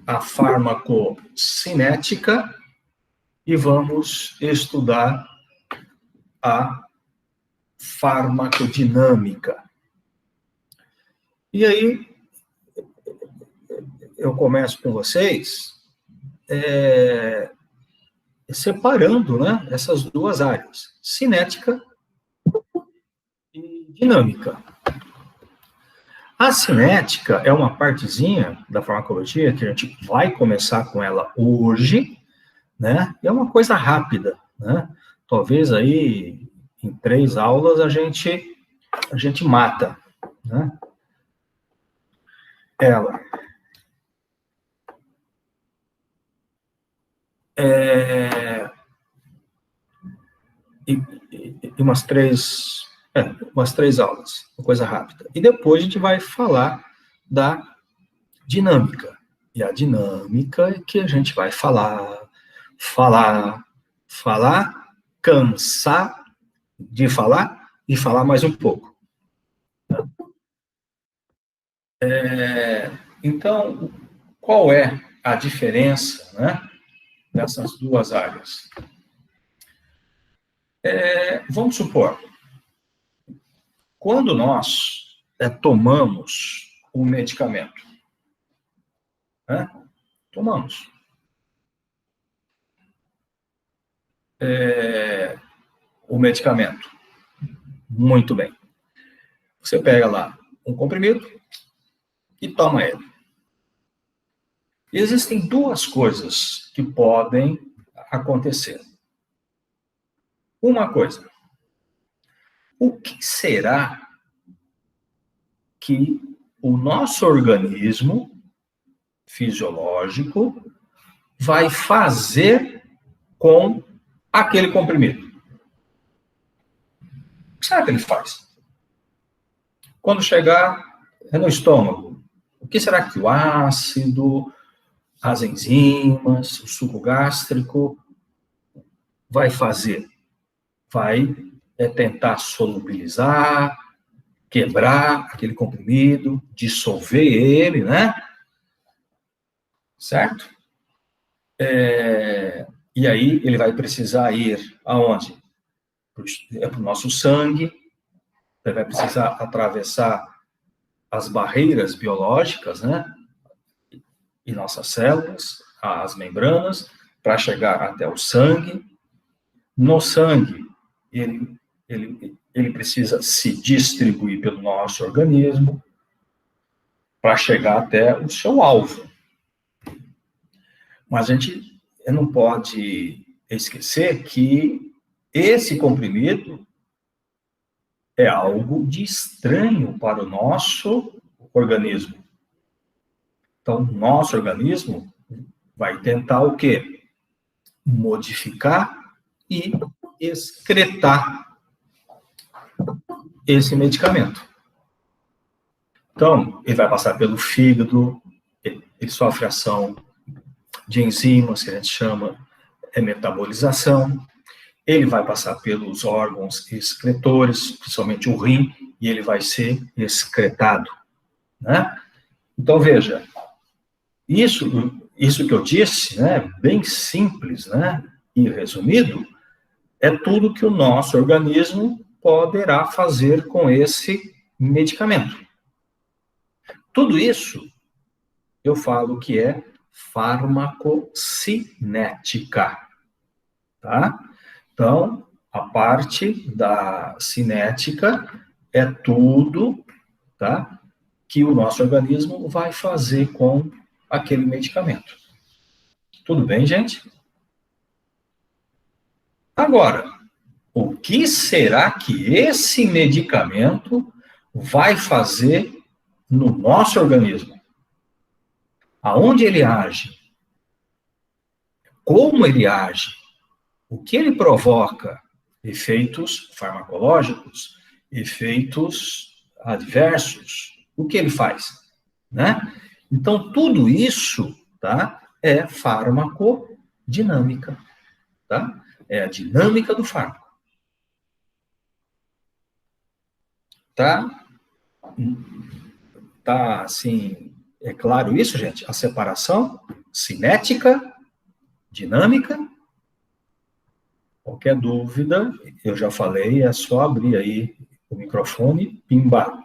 a farmacocinética e vamos estudar a farmacodinâmica. E aí, eu começo com vocês separando, né, essas duas áreas, cinética e dinâmica. A cinética é uma partezinha da farmacologia que a gente vai começar com ela hoje, né? É uma coisa rápida, né? Talvez aí em 3 aulas a gente mata, né? Ela. E umas 3 aulas, uma coisa rápida. E depois a gente vai falar da dinâmica. E a dinâmica é que a gente vai falar, cansar de falar e falar mais um pouco. Então, qual é a diferença, né, dessas duas áreas? Vamos supor, quando nós tomamos um medicamento, né, tomamos. O medicamento. Muito bem. Você pega lá um comprimido e toma ele. Existem duas coisas que podem acontecer. Uma coisa, o que será que o nosso organismo fisiológico vai fazer com aquele comprimido? O que será que ele faz? Quando chegar no estômago, o que será que o ácido, as enzimas, o suco gástrico vai fazer? Vai tentar solubilizar, quebrar aquele comprimido, dissolver ele, né? Certo? E aí ele vai precisar ir aonde? Para o nosso sangue, ele vai precisar atravessar as barreiras biológicas, né? E nossas células, as membranas, para chegar até o sangue. No sangue, ele precisa se distribuir pelo nosso organismo para chegar até o seu alvo. Mas a gente não pode esquecer que esse comprimido é algo de estranho para o nosso organismo. Então, nosso organismo vai tentar o quê? Modificar e excretar esse medicamento. Então, ele vai passar pelo fígado, ele sofre ação de enzimas, que a gente chama metabolização, ele vai passar pelos órgãos excretores, principalmente o rim, e ele vai ser excretado, né? Então, veja, isso que eu disse, né, bem simples, né, e resumido, é tudo que o nosso organismo poderá fazer com esse medicamento. Tudo isso eu falo que é farmacocinética, tá? Então, a parte da cinética é tudo, tá, que o nosso organismo vai fazer com aquele medicamento. Tudo bem, gente? Agora, o que será que esse medicamento vai fazer no nosso organismo? Aonde ele age? Como ele age? O que ele provoca? Efeitos farmacológicos, efeitos adversos. O que ele faz? Né? Então, tudo isso, tá, é farmacodinâmica. Tá? É a dinâmica do fármaco. Tá? Tá, assim, é claro isso, gente? A separação? cinética, dinâmica. Qualquer dúvida, eu já falei, é só abrir aí o microfone, pimba,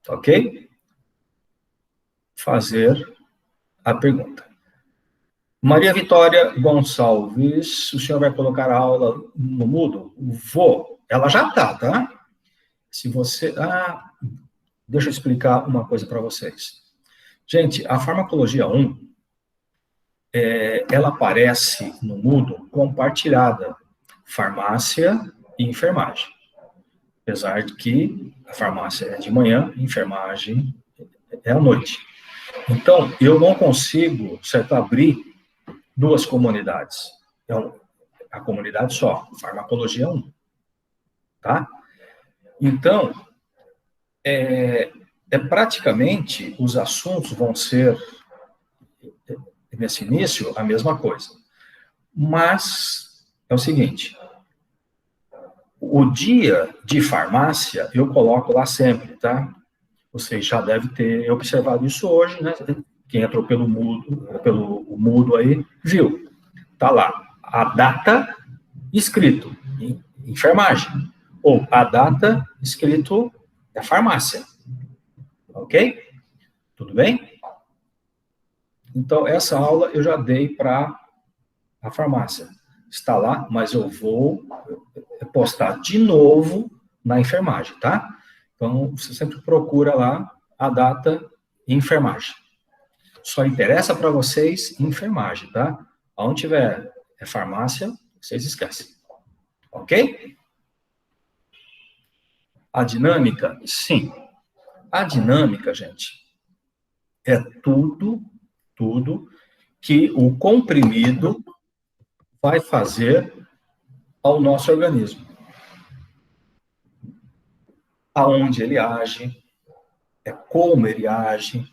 ok? Fazer a pergunta. Maria Vitória Gonçalves, o senhor vai colocar a aula no mudo? Vou. Ela já está, tá? Se você... deixa eu explicar uma coisa para vocês. Gente, a farmacologia 1, ela aparece no mudo compartilhada. Farmácia e enfermagem. Apesar de que a farmácia é de manhã, a enfermagem é à noite. Então, eu não consigo, certo, abrir duas comunidades. Então, a comunidade só, farmacologia 1. Tá? Então, praticamente, os assuntos vão ser, nesse início, a mesma coisa. Mas, é o seguinte, o dia de farmácia, eu coloco lá sempre, tá? Vocês já devem ter observado isso hoje, né? Quem entrou pelo mudo aí, viu. Tá lá, a data escrito, enfermagem. Ou a data escrito farmácia. Ok? Tudo bem? Então, essa aula eu já dei para a farmácia. Está lá, mas eu vou postar de novo na enfermagem, tá? Então, você sempre procura lá a data enfermagem. Só interessa para vocês enfermagem, tá? Onde tiver farmácia, vocês esquecem. Ok? A dinâmica? Sim. A dinâmica, gente, é tudo que o comprimido vai fazer ao nosso organismo. Aonde ele age, como ele age,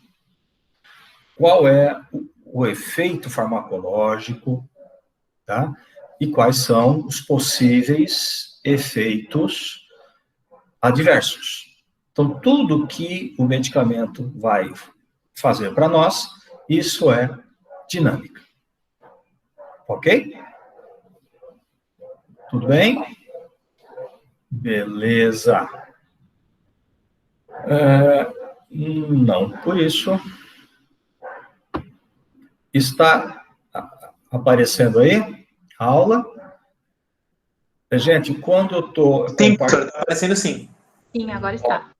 qual é o efeito farmacológico, tá? E quais são os possíveis efeitos adversos. Então, tudo que o medicamento vai fazer para nós, isso é dinâmica. Ok? Tudo bem? Beleza. Não, por isso. Está aparecendo aí a aula? Gente, quando eu estou... Sim, professor, está aparecendo sim. Sim, agora está.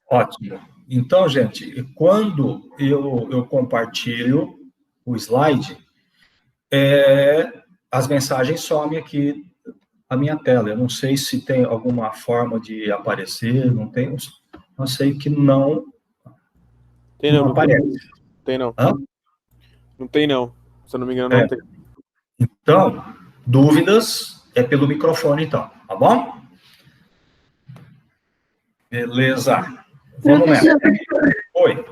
Ótimo. Então, gente, quando eu compartilho o slide, as mensagens somem aqui a minha tela. Eu não sei se tem alguma forma de aparecer, não tem. Eu sei que não, Tem não, aparece. Tem não. Hã? Não tem não. Se eu não me engano, não tem. Então, dúvidas é pelo microfone, então, tá bom? Beleza. Vamos nessa. Oi.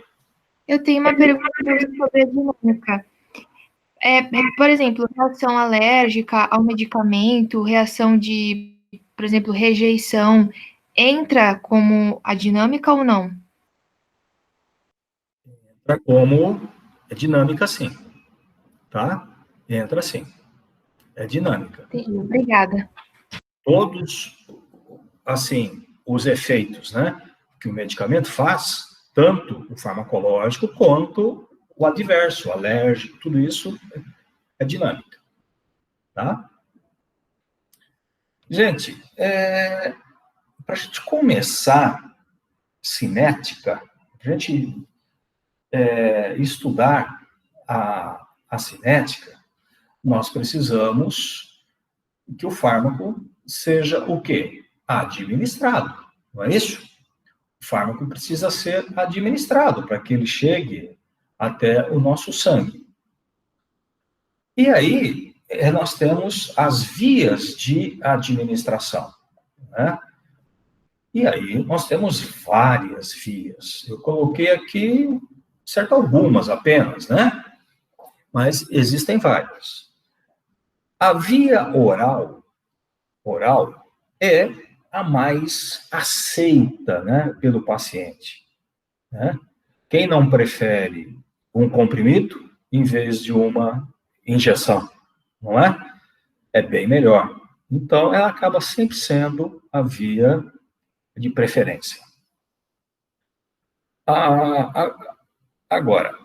Eu tenho uma pergunta sobre a dinâmica. Por exemplo, reação alérgica ao medicamento, reação de, por exemplo, rejeição, entra como a dinâmica ou não? Entra como dinâmica, sim. Tá? Entra sim. É dinâmica. Entendi, obrigada. Todos, assim, os efeitos, né, que o medicamento faz, tanto o farmacológico quanto o adverso, o alérgico, tudo isso é dinâmica. Tá? Gente, para a gente começar cinética, para a gente estudar a cinética, nós precisamos que o fármaco seja o quê? Administrado, não é isso? O fármaco precisa ser administrado para que ele chegue até o nosso sangue. E aí, nós temos as vias de administração, né? E aí, nós temos várias vias. Eu coloquei aqui, certo, algumas apenas, né? Mas existem várias. A via oral é a mais aceita, né, pelo paciente, né? Quem não prefere um comprimido, em vez de uma injeção, não é? É bem melhor. Então, ela acaba sempre sendo a via de preferência. Agora,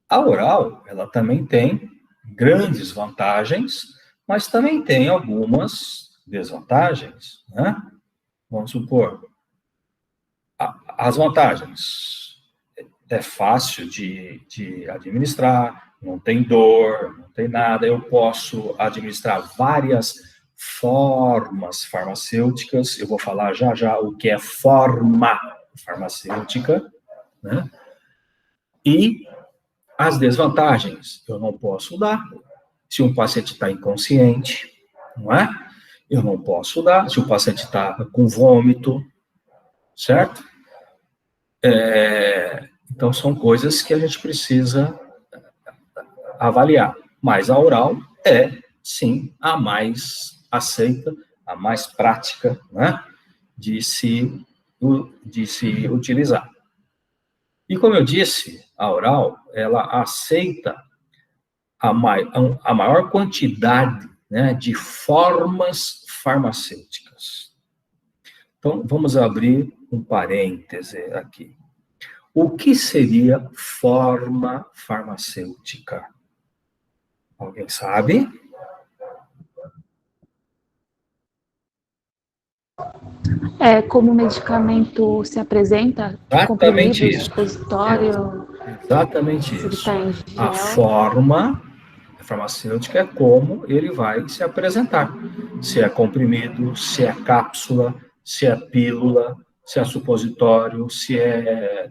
a oral, ela também tem grandes vantagens, mas também tem algumas desvantagens, né? Vamos supor, as vantagens. É fácil de administrar, não tem dor, não tem nada. Eu posso administrar várias formas farmacêuticas. Eu vou falar já já o que é forma farmacêutica, né? E as desvantagens, eu não posso dar se um paciente está inconsciente, não é? Eu não posso dar se o paciente está com vômito, certo? Então, são coisas que a gente precisa avaliar. Mas a oral é, sim, a mais aceita, a mais prática, né, de se utilizar. E, como eu disse, a oral, ela aceita a maior quantidade, né, de formas farmacêuticas. Então, vamos abrir um parêntese aqui. O que seria forma farmacêutica? Alguém sabe? Como o medicamento se apresenta, comprimido, Exatamente isso. supositório, Exatamente se ele isso. está em A gel. forma farmacêutica é como ele vai se apresentar. Se é comprimido, se é cápsula, se é pílula, se é supositório, se é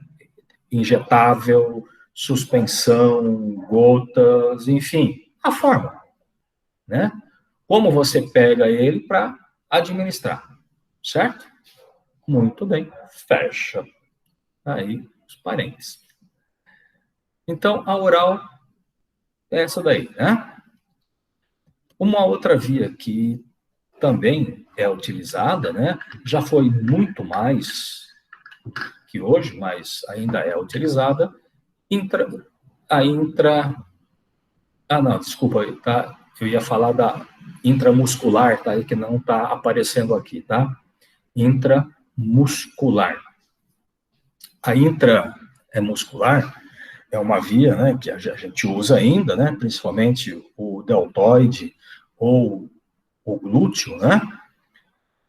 injetável, suspensão, gotas, enfim, a forma, né? Como você pega ele para administrar, certo? Muito bem, fecha aí os parênteses. Então, a oral é essa daí, né? Uma outra via que também é utilizada, né? Já foi muito mais que hoje, mas ainda é utilizada, não, desculpa, tá? Eu ia falar da intramuscular, tá? Que não está aparecendo aqui, tá? Intramuscular. A intramuscular é uma via, né, que a gente usa ainda, né, principalmente o deltoide ou o glúteo, né,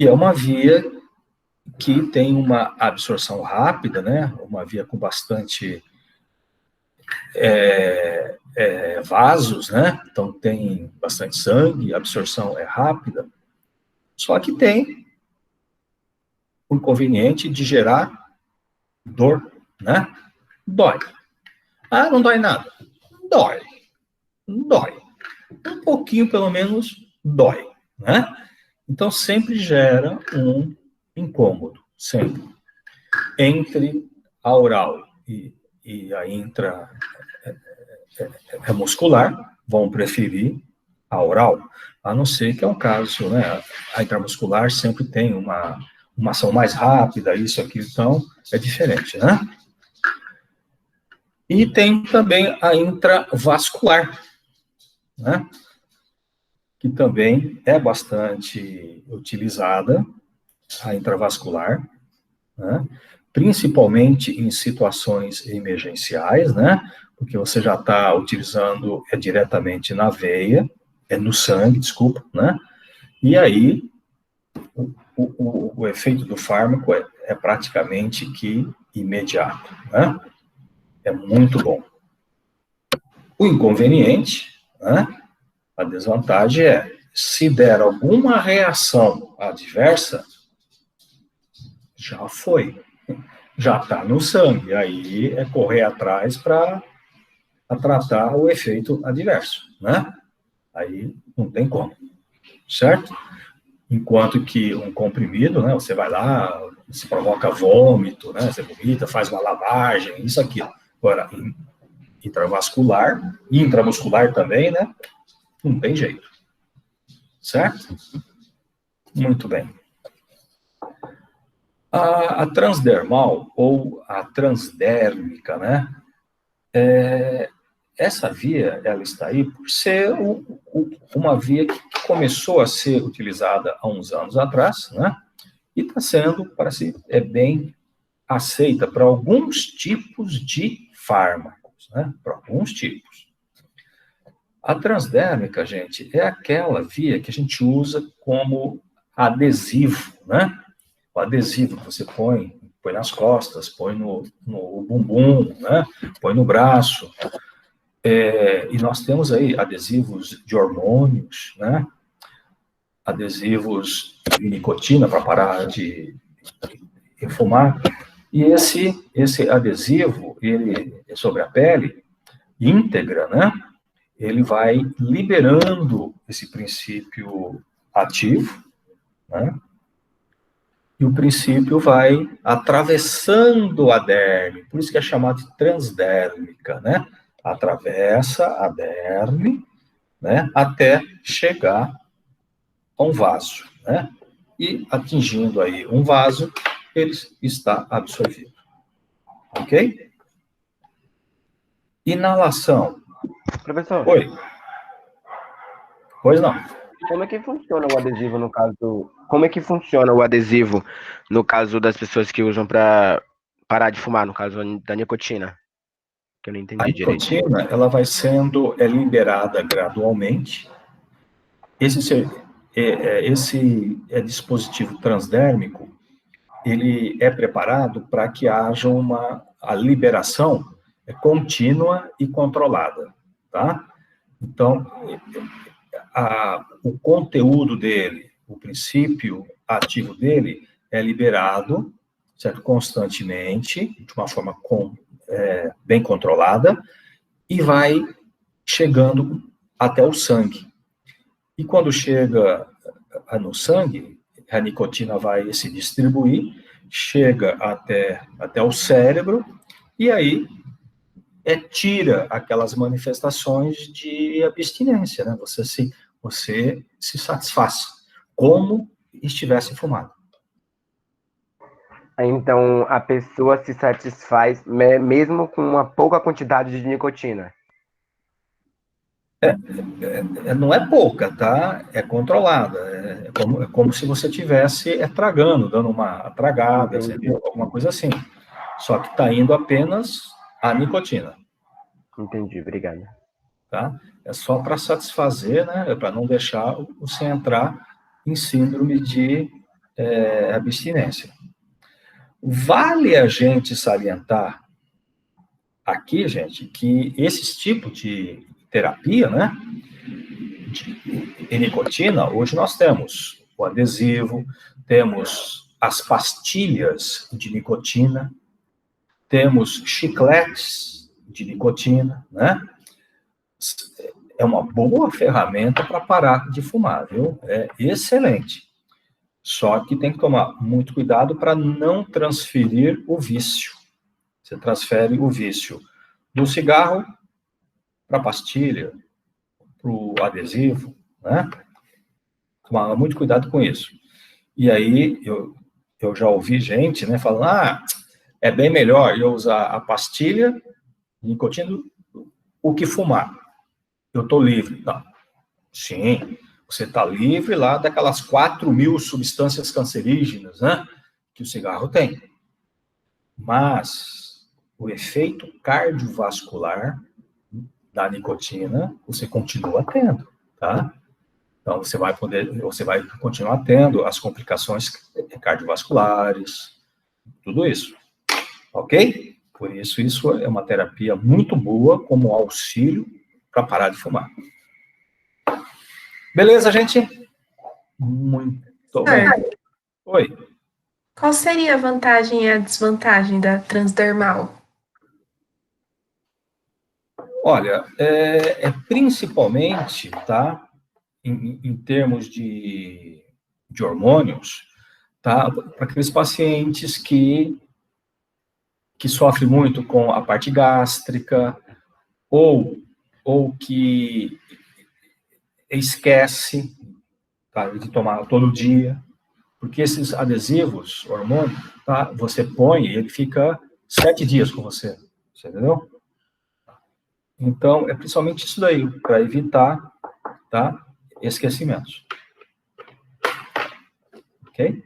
e é uma via que tem uma absorção rápida, né, uma via com bastante vasos, né, então tem bastante sangue, a absorção é rápida, só que tem o inconveniente de gerar dor, né, dói. Ah, não dói nada. Dói. Dói. Um pouquinho, pelo menos, dói, né? Então, sempre gera um incômodo, sempre. Entre a oral e a intramuscular, vão preferir a oral, a não ser que é um caso, né? A intramuscular sempre tem uma ação mais rápida, isso aqui, então, é diferente, né? E tem também a intravascular, né? Que também é bastante utilizada, a intravascular, né? Principalmente em situações emergenciais, né? Porque você já está utilizando diretamente na veia, no sangue, desculpa, né? E aí o efeito do fármaco é praticamente que imediato, né? É muito bom. O inconveniente, né? A desvantagem é, se der alguma reação adversa, já foi. Já está no sangue. Aí é correr atrás para tratar o efeito adverso, né? Aí não tem como, certo? Enquanto que um comprimido, né? Você vai lá, se provoca vômito, né? Você vomita, faz uma lavagem, isso aqui. Agora, intravascular, intramuscular também, né? Não tem jeito. Certo? Muito bem. A transdermal ou a transdérmica, né? essa via, ela está aí por ser uma via que começou a ser utilizada há uns anos atrás, né? E está sendo, parece, bem aceita para alguns tipos de fármacos, né? Para alguns tipos. A transdérmica, gente, é aquela via que a gente usa como adesivo, né? O adesivo que você põe nas costas, põe no bumbum, né? Põe no braço. E nós temos aí adesivos de hormônios, né? Adesivos de nicotina para parar de fumar. E esse adesivo, ele é sobre a pele, íntegra, né? Ele vai liberando esse princípio ativo, né? E o princípio vai atravessando a derme, por isso que é chamado de transdérmica, né? Atravessa a derme, né? Até chegar a um vaso, né? E atingindo aí um vaso, ele está absorvido. Ok? Inalação. Professor. Oi. Pois não. Como é que funciona o adesivo no caso? Como é que funciona o adesivo no caso das pessoas que usam para parar de fumar, no caso da nicotina? Que eu não entendi direito. A nicotina, ela vai sendo liberada gradualmente. Esse dispositivo transdérmico, ele é preparado para que haja a liberação contínua e controlada, tá? Então, o conteúdo dele, o princípio ativo dele é liberado, certo? Constantemente, de uma forma bem controlada, e vai chegando até o sangue. E quando chega no sangue, a nicotina vai se distribuir, chega até o cérebro, e aí tira aquelas manifestações de abstinência, né? Você se satisfaz, como estivesse fumado. Então, a pessoa se satisfaz mesmo com uma pouca quantidade de nicotina? Não é pouca, tá? É controlada. É como se você estivesse tragando, dando uma tragada, alguma coisa assim. Só que está indo apenas a nicotina. Entendi, obrigado. Tá? É só para satisfazer, né? Para não deixar você entrar em síndrome de abstinência. Vale a gente salientar aqui, gente, que esses tipos de terapia, né, de nicotina, hoje nós temos o adesivo, temos as pastilhas de nicotina, temos chicletes de nicotina, né? É uma boa ferramenta para parar de fumar, viu? É excelente. Só que tem que tomar muito cuidado para não transferir o vício. Você transfere o vício do cigarro para a pastilha, para o adesivo, né? Tomar muito cuidado com isso. E aí, eu já ouvi gente, né, falando, é bem melhor eu usar a pastilha de nicotina do que fumar. Eu estou livre. Não. Sim, você está livre lá daquelas 4.000 substâncias cancerígenas, né, que o cigarro tem. Mas o efeito cardiovascular da nicotina, você continua tendo, tá? Então, você vai continuar tendo as complicações cardiovasculares, tudo isso, ok? Por isso é uma terapia muito boa como auxílio para parar de fumar. Beleza, gente? Muito bem. Oi. Qual seria a vantagem e a desvantagem da transdermal? Olha, principalmente, tá, em termos de hormônios, tá, para aqueles pacientes que sofrem muito com a parte gástrica, ou que esquece, tá, de tomar todo dia, porque esses adesivos, hormônio, tá, você põe e ele fica 7 dias com você, entendeu? Então, é principalmente isso daí, para evitar, tá, esquecimentos. Ok?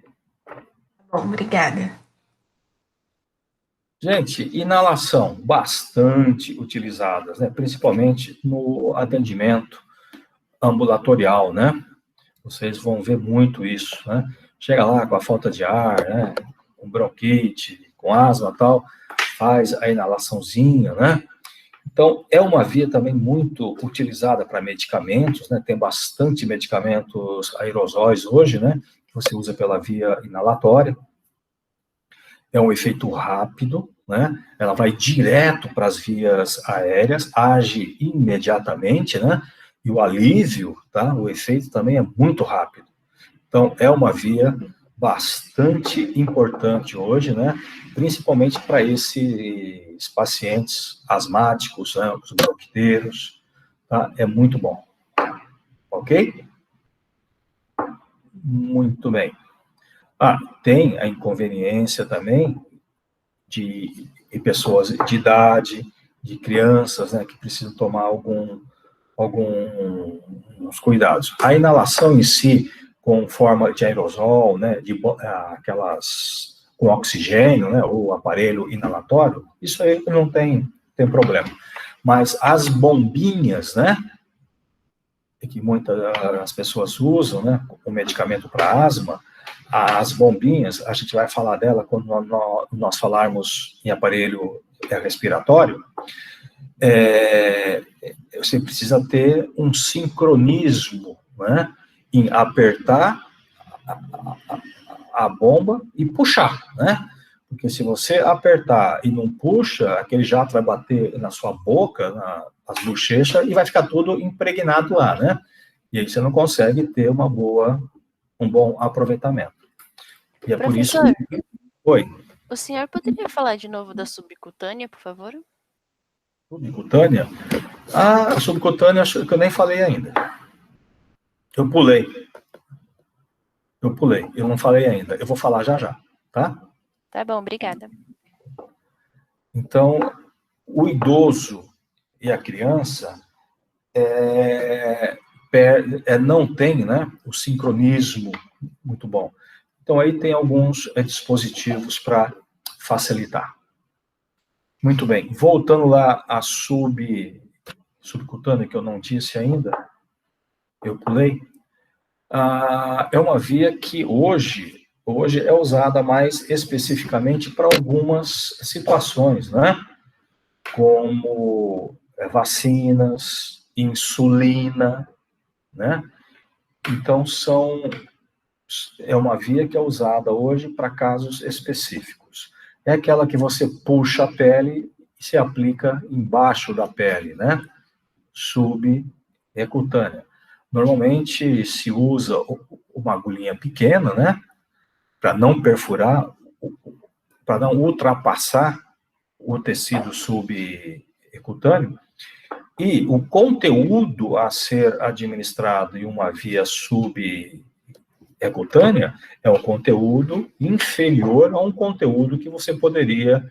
Bom, obrigada. Gente, inalação, bastante utilizadas, né? Principalmente no atendimento ambulatorial, né? Vocês vão ver muito isso, né? Chega lá com a falta de ar, né? Com bronquite, com asma e tal, faz a inalaçãozinha, né? Então, é uma via também muito utilizada para medicamentos, né? Tem bastante medicamentos aerosóis hoje, né? Que você usa pela via inalatória. É um efeito rápido, né? Ela vai direto para as vias aéreas, age imediatamente, né? E o alívio, tá? O efeito também é muito rápido. Então, é uma via bastante importante hoje, né? Principalmente para esses pacientes asmáticos, né? Os bronquiteiros, tá? É muito bom. Ok? Muito bem. Tem a inconveniência também de pessoas de idade, de crianças, né, que precisam tomar alguns cuidados. A inalação em si, com forma de aerosol, né, aquelas com oxigênio, né, ou aparelho inalatório, isso aí não tem problema. Mas as bombinhas, né, que muitas pessoas usam, né, o medicamento para asma, as bombinhas, a gente vai falar dela quando nós falarmos em aparelho respiratório, você precisa ter um sincronismo, né, em apertar a bomba e puxar, né? Porque se você apertar e não puxa, aquele jato vai bater na sua boca, nas bochechas, e vai ficar tudo impregnado lá, né? E aí você não consegue ter um bom aproveitamento. E é Professor, por isso que... Oi. O senhor poderia falar de novo da subcutânea, por favor? Subcutânea? A subcutânea, acho que eu nem falei ainda. Eu pulei, eu não falei ainda. Eu vou falar já, tá? Tá bom, obrigada. Então, o idoso e a criança não tem, né, o sincronismo muito bom. Então, aí tem alguns dispositivos para facilitar. Muito bem. Voltando lá à subcutânea, que eu não disse ainda, eu pulei. É uma via que hoje é usada mais especificamente para algumas situações, né? Como vacinas, insulina, né? Então, é uma via que é usada hoje para casos específicos. É aquela que você puxa a pele e se aplica embaixo da pele, né? Subcutânea. Normalmente se usa uma agulhinha pequena, né? Para não perfurar, para não ultrapassar o tecido subcutâneo. E o conteúdo a ser administrado em uma via subcutânea é um conteúdo inferior a um conteúdo que você poderia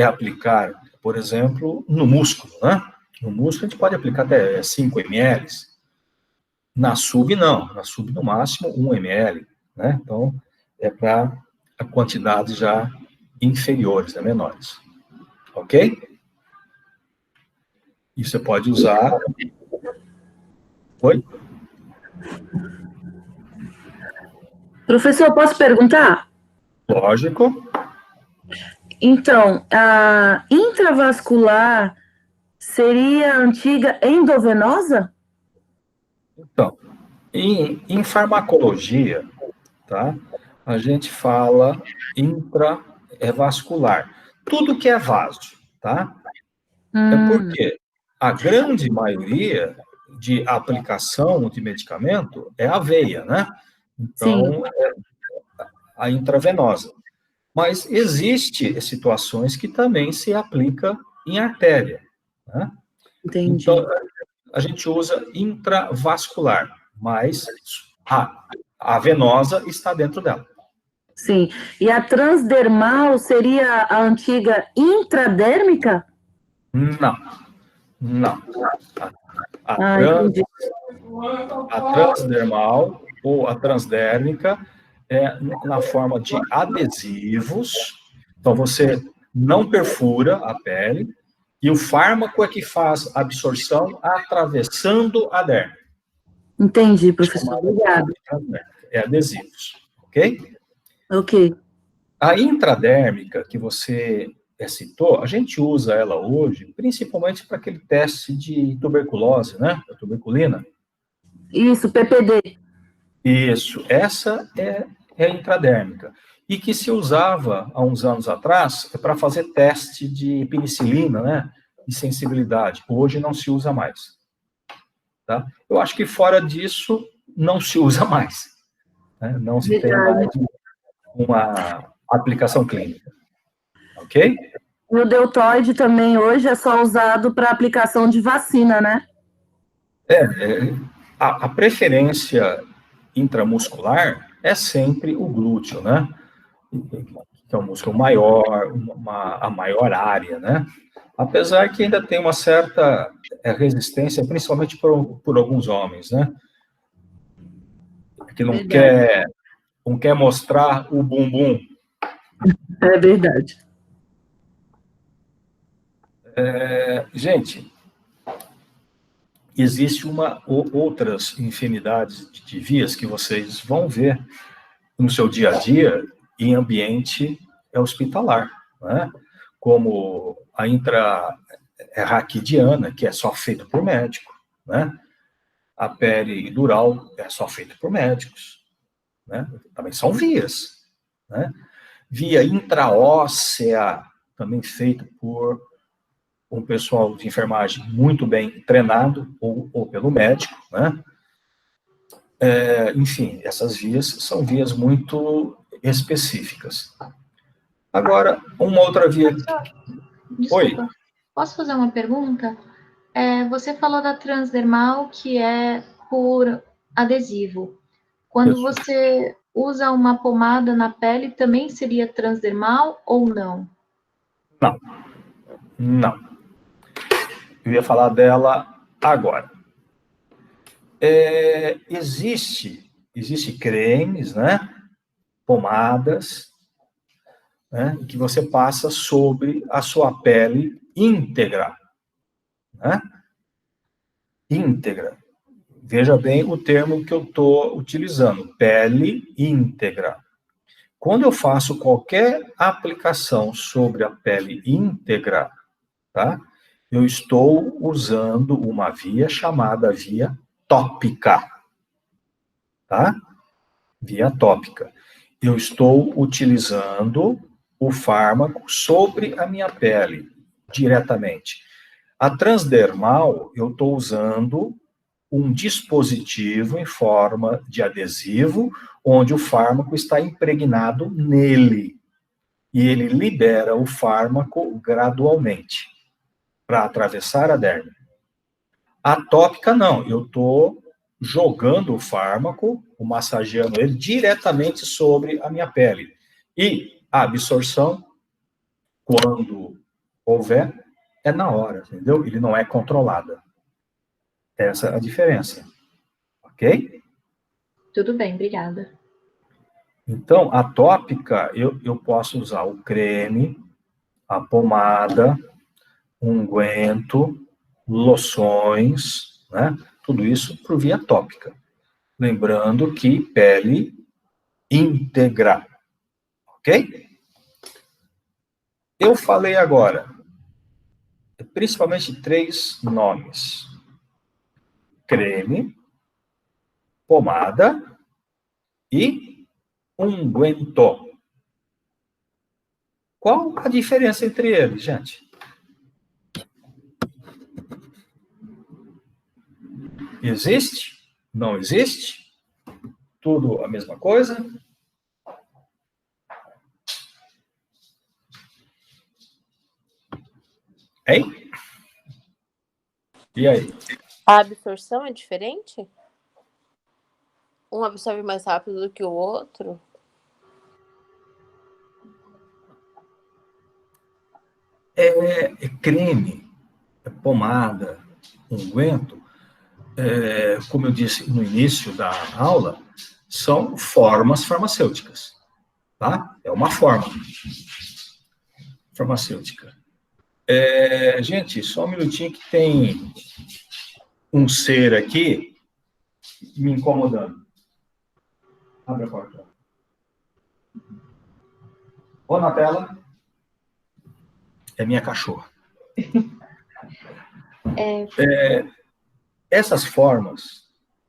aplicar, por exemplo, no músculo, né? No músculo a gente pode aplicar até 5 ml. Na sub, não. Na sub, no máximo, 1 ml, né? Então, é para quantidades já inferiores, né? Menores. Ok? E você pode usar... Oi? Professor, posso perguntar? Lógico. Então, a intravascular seria a antiga endovenosa? Então, em farmacologia, tá? A gente fala intravascular. Tudo que é vaso, tá? É porque a grande maioria de aplicação de medicamento é a veia, né? Então, é a intravenosa. Mas existe situações que também se aplica em artéria, né? Entendi. Então, a gente usa intravascular, mas a venosa está dentro dela. Sim. E a transdermal seria a antiga intradérmica? Não. Não. Entendi. A transdermal ou a transdérmica é na forma de adesivos. Então, você não perfura a pele e o fármaco é que faz a absorção atravessando a derme. Entendi, professor. Obrigada. É adesivos, ok? Ok. A intradérmica que você citou, a gente usa ela hoje principalmente para aquele teste de tuberculose, né? A tuberculina. Isso, PPD. Isso, essa é a intradérmica. E que se usava há uns anos atrás para fazer teste de penicilina, né? De sensibilidade. Hoje não se usa mais. Tá? Eu acho que fora disso, não se usa mais. Né? Não se tem mais uma aplicação clínica. Ok? E o deltoide também hoje é só usado para aplicação de vacina, né? A preferência intramuscular é sempre o glúteo, né? Que é um músculo maior, a maior área, né? Apesar que ainda tem uma certa resistência, principalmente por alguns homens, né? Que não quer mostrar o bumbum. É verdade. Gente, existe outras infinidades de vias que vocês vão ver no seu dia a dia em ambiente hospitalar, né? Como a intrarraquidiana, que é só feita por médico, né? A peridural é só feita por médicos, né? Também são vias, né? Via intraóssea, também feita por um pessoal de enfermagem muito bem treinado, ou pelo médico, né? Enfim, essas vias são vias muito específicas. Agora, uma outra via... Desculpa, Oi. Posso fazer uma pergunta? Você falou da transdermal, que é por adesivo. Quando Isso. você usa uma pomada na pele, também seria transdermal ou não? Não. Eu ia falar dela agora. Existe cremes, né? Pomadas, né? Que você passa sobre a sua pele íntegra, né? Íntegra. Veja bem o termo que eu estou utilizando, pele íntegra. Quando eu faço qualquer aplicação sobre a pele íntegra, tá? Eu estou usando uma via chamada via tópica, tá? Via tópica. Eu estou utilizando o fármaco sobre a minha pele, diretamente. A transdermal, eu estou usando um dispositivo em forma de adesivo, onde o fármaco está impregnado nele. E ele libera o fármaco gradualmente, para atravessar a derme. A tópica, não. Eu estou jogando o fármaco, massageando ele diretamente sobre a minha pele. E a absorção, quando houver, é na hora, entendeu? Ele não é controlada. Essa é a diferença. Ok? Tudo bem, obrigada. Então, a tópica, eu posso usar o creme, a pomada, unguento, loções, né? Tudo isso por via tópica. Lembrando que pele íntegra. Ok? Eu falei agora, principalmente 3 nomes: creme, pomada e unguento. Qual a diferença entre eles, gente? Existe? Não existe? Tudo a mesma coisa? Hein? E aí? A absorção é diferente? Um absorve mais rápido do que o outro? Creme, pomada, unguento, como eu disse no início da aula, são formas farmacêuticas, tá? É uma forma farmacêutica. Gente, só um minutinho que tem um ser aqui me incomodando. Abre a porta. Ô, na tela. É minha cachorra. Essas formas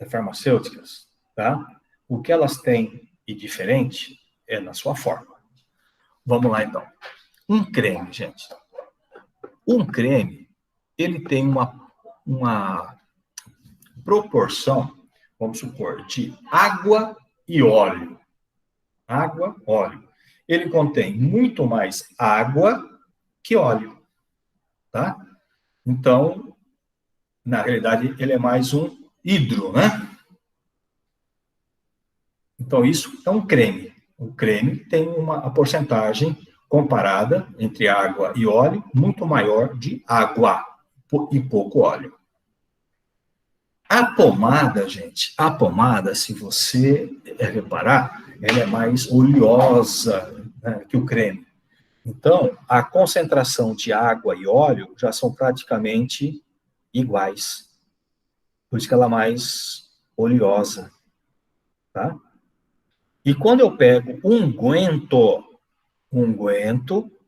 farmacêuticas, tá? O que elas têm de diferente é na sua forma. Vamos lá, então. Um creme, gente. Um creme, ele tem uma proporção, vamos supor, de água e óleo. Água, óleo. Ele contém muito mais água que óleo, tá? Então, na realidade, ele é mais um hidro, né? Então, isso é um creme. O creme tem a porcentagem comparada entre água e óleo muito maior de água e pouco óleo. A pomada, gente, se você reparar, ela é mais oleosa, né, que o creme. Então, a concentração de água e óleo já são praticamente iguais. Por isso que ela é mais oleosa, tá? E quando eu pego unguento,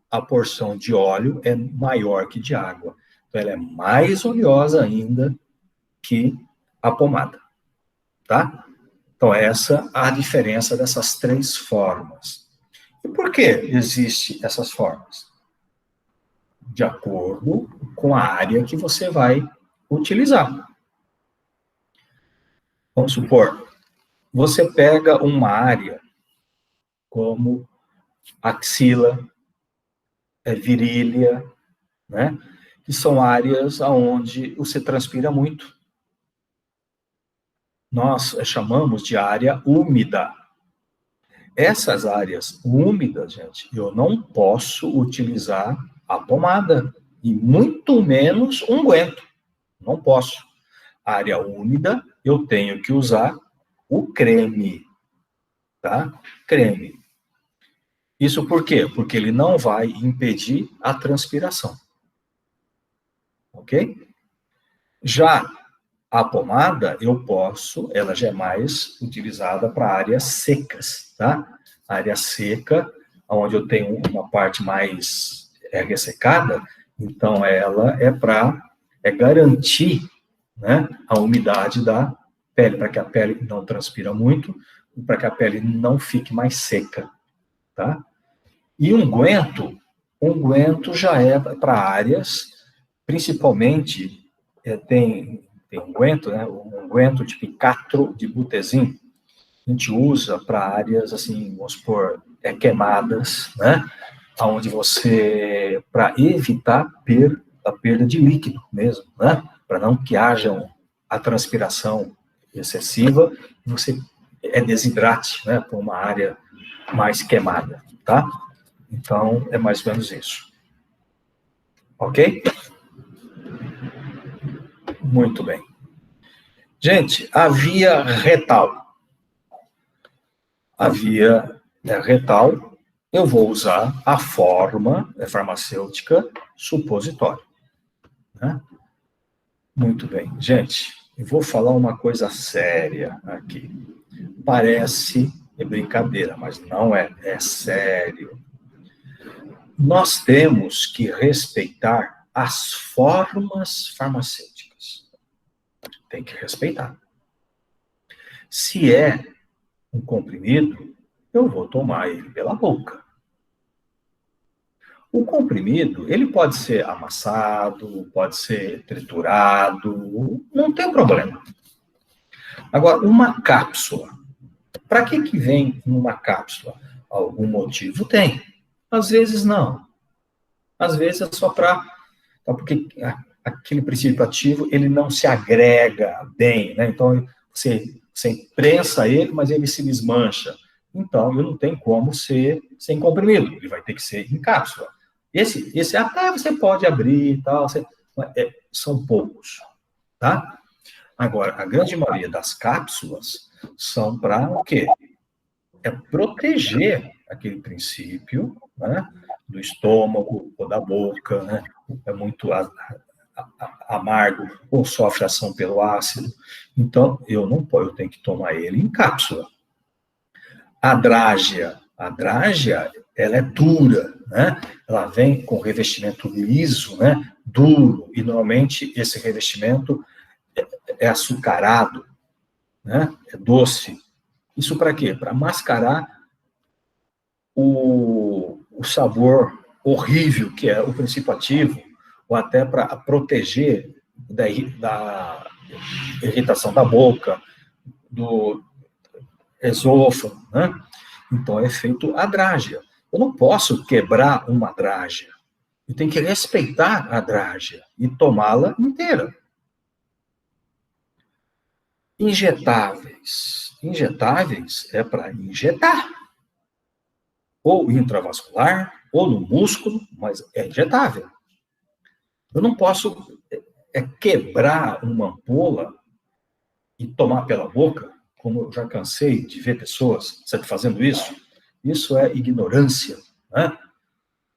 a porção de óleo é maior que de água. Então, ela é mais oleosa ainda que a pomada, tá? Então, essa é a diferença dessas três formas. E por que existem essas formas? De acordo com a área que você vai utilizar. Vamos supor, você pega uma área como axila, virilha, né? Que são áreas onde você transpira muito. Nós chamamos de área úmida. Essas áreas úmidas, gente, eu não posso utilizar a pomada, e muito menos unguento. Não posso. Área úmida, eu tenho que usar o creme, tá? Creme. Isso por quê? Porque ele não vai impedir a transpiração. Ok? Já a pomada, ela já é mais utilizada para áreas secas, tá? Área seca, onde eu tenho uma parte mais ressecada, então ela é para garantir, né, a umidade da pele, para que a pele não transpira muito, para que a pele não fique mais seca, tá? E unguento já é para áreas, principalmente, tem unguento, né? O unguento de picatro de butezim, a gente usa para áreas, assim, vamos supor, queimadas, né? Onde para evitar a perda de líquido mesmo, né? Para não que haja a transpiração excessiva, você desidrate, né? Por uma área mais queimada, tá? Então, é mais ou menos isso. Ok? Muito bem. Gente, a via retal. A via retal, eu vou usar a forma farmacêutica supositório. Né? Muito bem. Gente, eu vou falar uma coisa séria aqui. Parece brincadeira, mas não é. É sério. Nós temos que respeitar as formas farmacêuticas. Tem que respeitar. Se é um comprimido, eu vou tomar ele pela boca. O comprimido, ele pode ser amassado, pode ser triturado, não tem problema. Agora, uma cápsula. Para que vem uma cápsula? Algum motivo tem. Às vezes não. Às vezes é só porque aquele princípio ativo, ele não se agrega bem, né? Então, você imprensa ele, mas ele se desmancha. Então, ele não tem como ser sem comprimido. Ele vai ter que ser em cápsula. Esse até você pode abrir e tal, são poucos, tá? Agora, a grande maioria das cápsulas são para o quê? É proteger aquele princípio, né, do estômago ou da boca, né, é muito amargo ou sofre ação pelo ácido. Então, eu tenho que tomar ele em cápsula. A drágia, ela é dura, né? Ela vem com revestimento liso, né? Duro, e normalmente esse revestimento é açucarado, né? É doce. Isso para quê? Para mascarar o sabor horrível que é o princípio ativo, ou até para proteger da irritação da boca, do esôfago, né? Então é feito a drágia. Eu não posso quebrar uma drágia. Eu tenho que respeitar a drágia e tomá-la inteira. Injetáveis. Injetáveis é para injetar. Ou intravascular, ou no músculo, mas é injetável. Eu não posso quebrar uma ampola e tomar pela boca, como eu já cansei de ver pessoas fazendo isso. Isso é ignorância, né?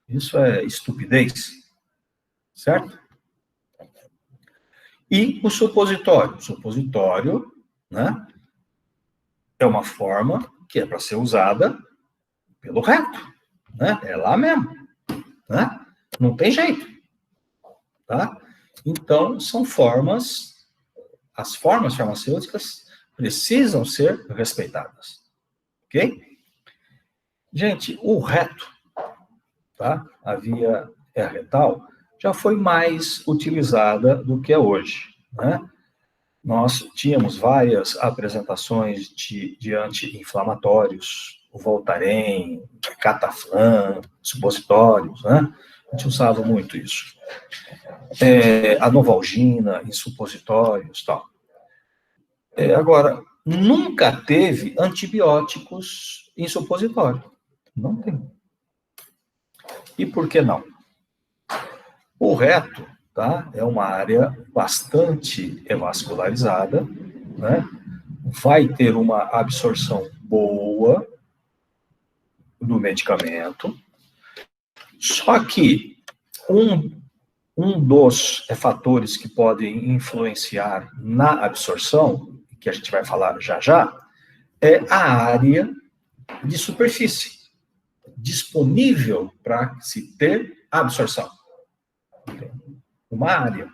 Isso é estupidez, certo? E o supositório. O supositório, né, é uma forma que é para ser usada pelo reto, né? É lá mesmo, né? Não tem jeito, tá? Então, são formas, as formas farmacêuticas precisam ser respeitadas, ok? Gente, o reto, tá? A via retal já foi mais utilizada do que é hoje, né? Nós tínhamos várias apresentações de anti-inflamatórios, o Voltaren, Cataflam, supositórios, né? A gente usava muito isso. A Novalgina em supositórios, tal. Agora, nunca teve antibióticos em supositório. Não tem. E por que não? O reto, tá, é uma área bastante vascularizada, né? Vai ter uma absorção boa do medicamento, só que um dos fatores que podem influenciar na absorção, que a gente vai falar já já, é a área de superfície disponível para se ter absorção. Uma área.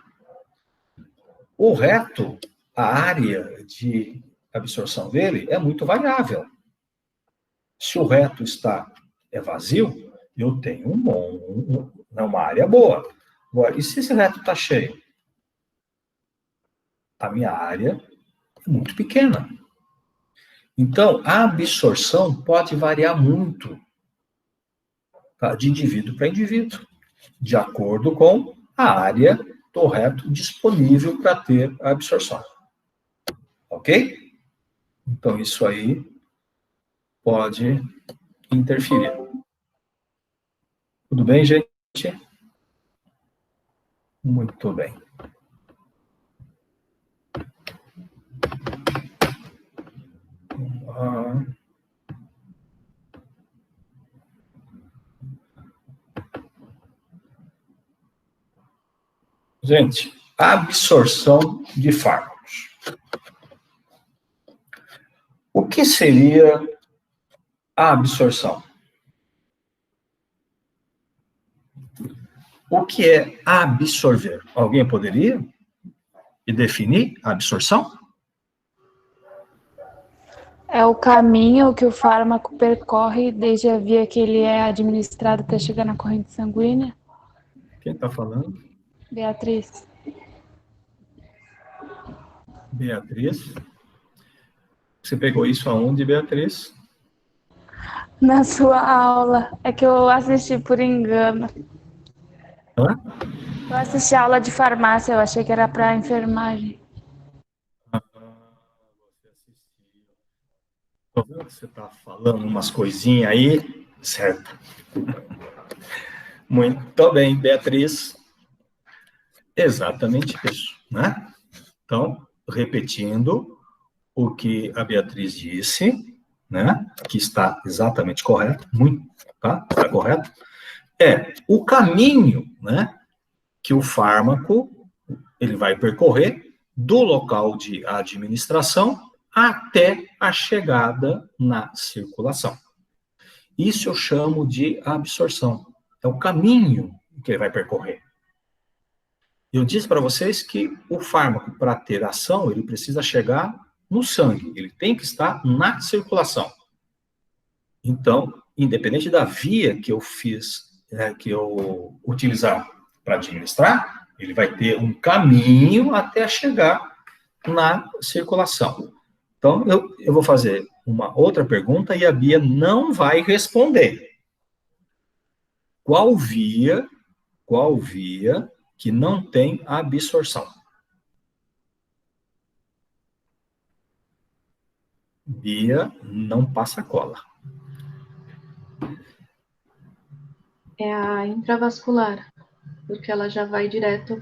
O reto, a área de absorção dele é muito variável. Se o reto está vazio, eu tenho uma área boa. Agora, e se esse reto está cheio? A minha área é muito pequena. Então, a absorção pode variar muito, tá, de indivíduo para indivíduo, de acordo com a área do reto disponível para ter a absorção. Ok? Então, isso aí pode interferir. Tudo bem, gente? Muito bem. Gente, absorção de fármacos. O que seria a absorção? O que é absorver? Alguém poderia definir a absorção? É o caminho que o fármaco percorre desde a via que ele é administrado até chegar na corrente sanguínea. Quem está falando? Beatriz. Beatriz? Você pegou isso aonde, Beatriz? Na sua aula. É que eu assisti por engano. Hã? Eu assisti a aula de farmácia, eu achei que era para enfermagem. Tô vendo que você está falando umas coisinhas aí, certo? Muito bem, Beatriz. Exatamente isso, né? Então, repetindo o que a Beatriz disse, né? Que está exatamente correto, muito, tá? Está correto. É o caminho, né? Que o fármaco ele vai percorrer do local de administração até a chegada na circulação. Isso eu chamo de absorção. É o caminho que ele vai percorrer. Eu disse para vocês que o fármaco, para ter ação, ele precisa chegar no sangue. Ele tem que estar na circulação. Então, independente da via que eu que eu utilizar para administrar, ele vai ter um caminho até chegar na circulação. Então, eu vou fazer uma outra pergunta e a Bia não vai responder. Qual via que não tem absorção? Bia não passa cola. É a intravascular, porque ela já vai direto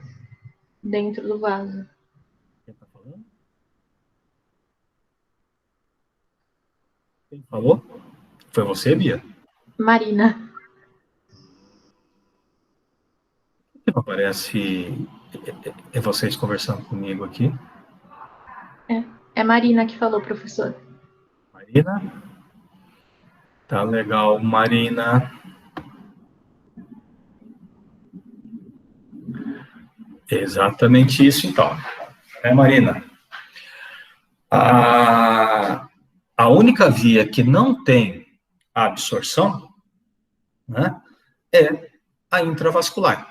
dentro do vaso. Quem tá falando? Quem falou? Foi você, Bia? Marina. Não parece vocês conversando comigo aqui. É Marina que falou, professor. Marina? Tá legal, Marina. Exatamente isso, então. Marina? A única via que não tem absorção, né, é a intravascular.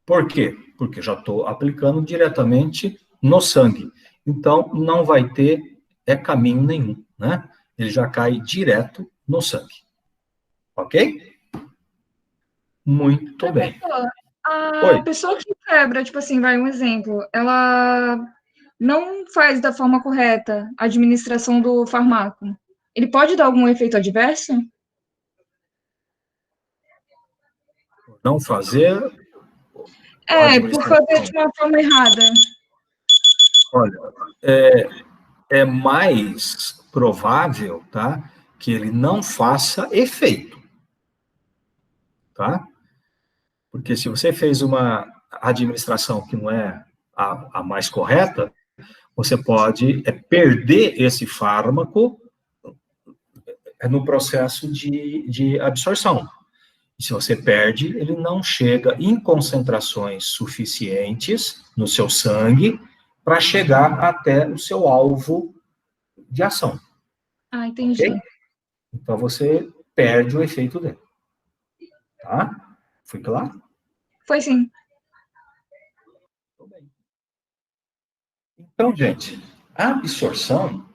Por quê? Porque já estou aplicando diretamente no sangue. Então, não vai ter caminho nenhum, né? Ele já cai direto no sangue. Ok? Muito bem. A pessoa que quebra, tipo assim, vai um exemplo, ela não faz da forma correta a administração do fármaco. Ele pode dar algum efeito adverso? Não fazer... por fazer de uma forma errada. Olha, é mais provável, tá, que ele não faça efeito, tá? Porque se você fez uma administração que não é a mais correta, você pode perder esse fármaco no processo de absorção. E se você perde, ele não chega em concentrações suficientes no seu sangue para chegar até o seu alvo de ação. Ah, entendi. Okay? Então, você perde o efeito dele. Tá? Foi claro? Foi sim. Então, gente, a absorção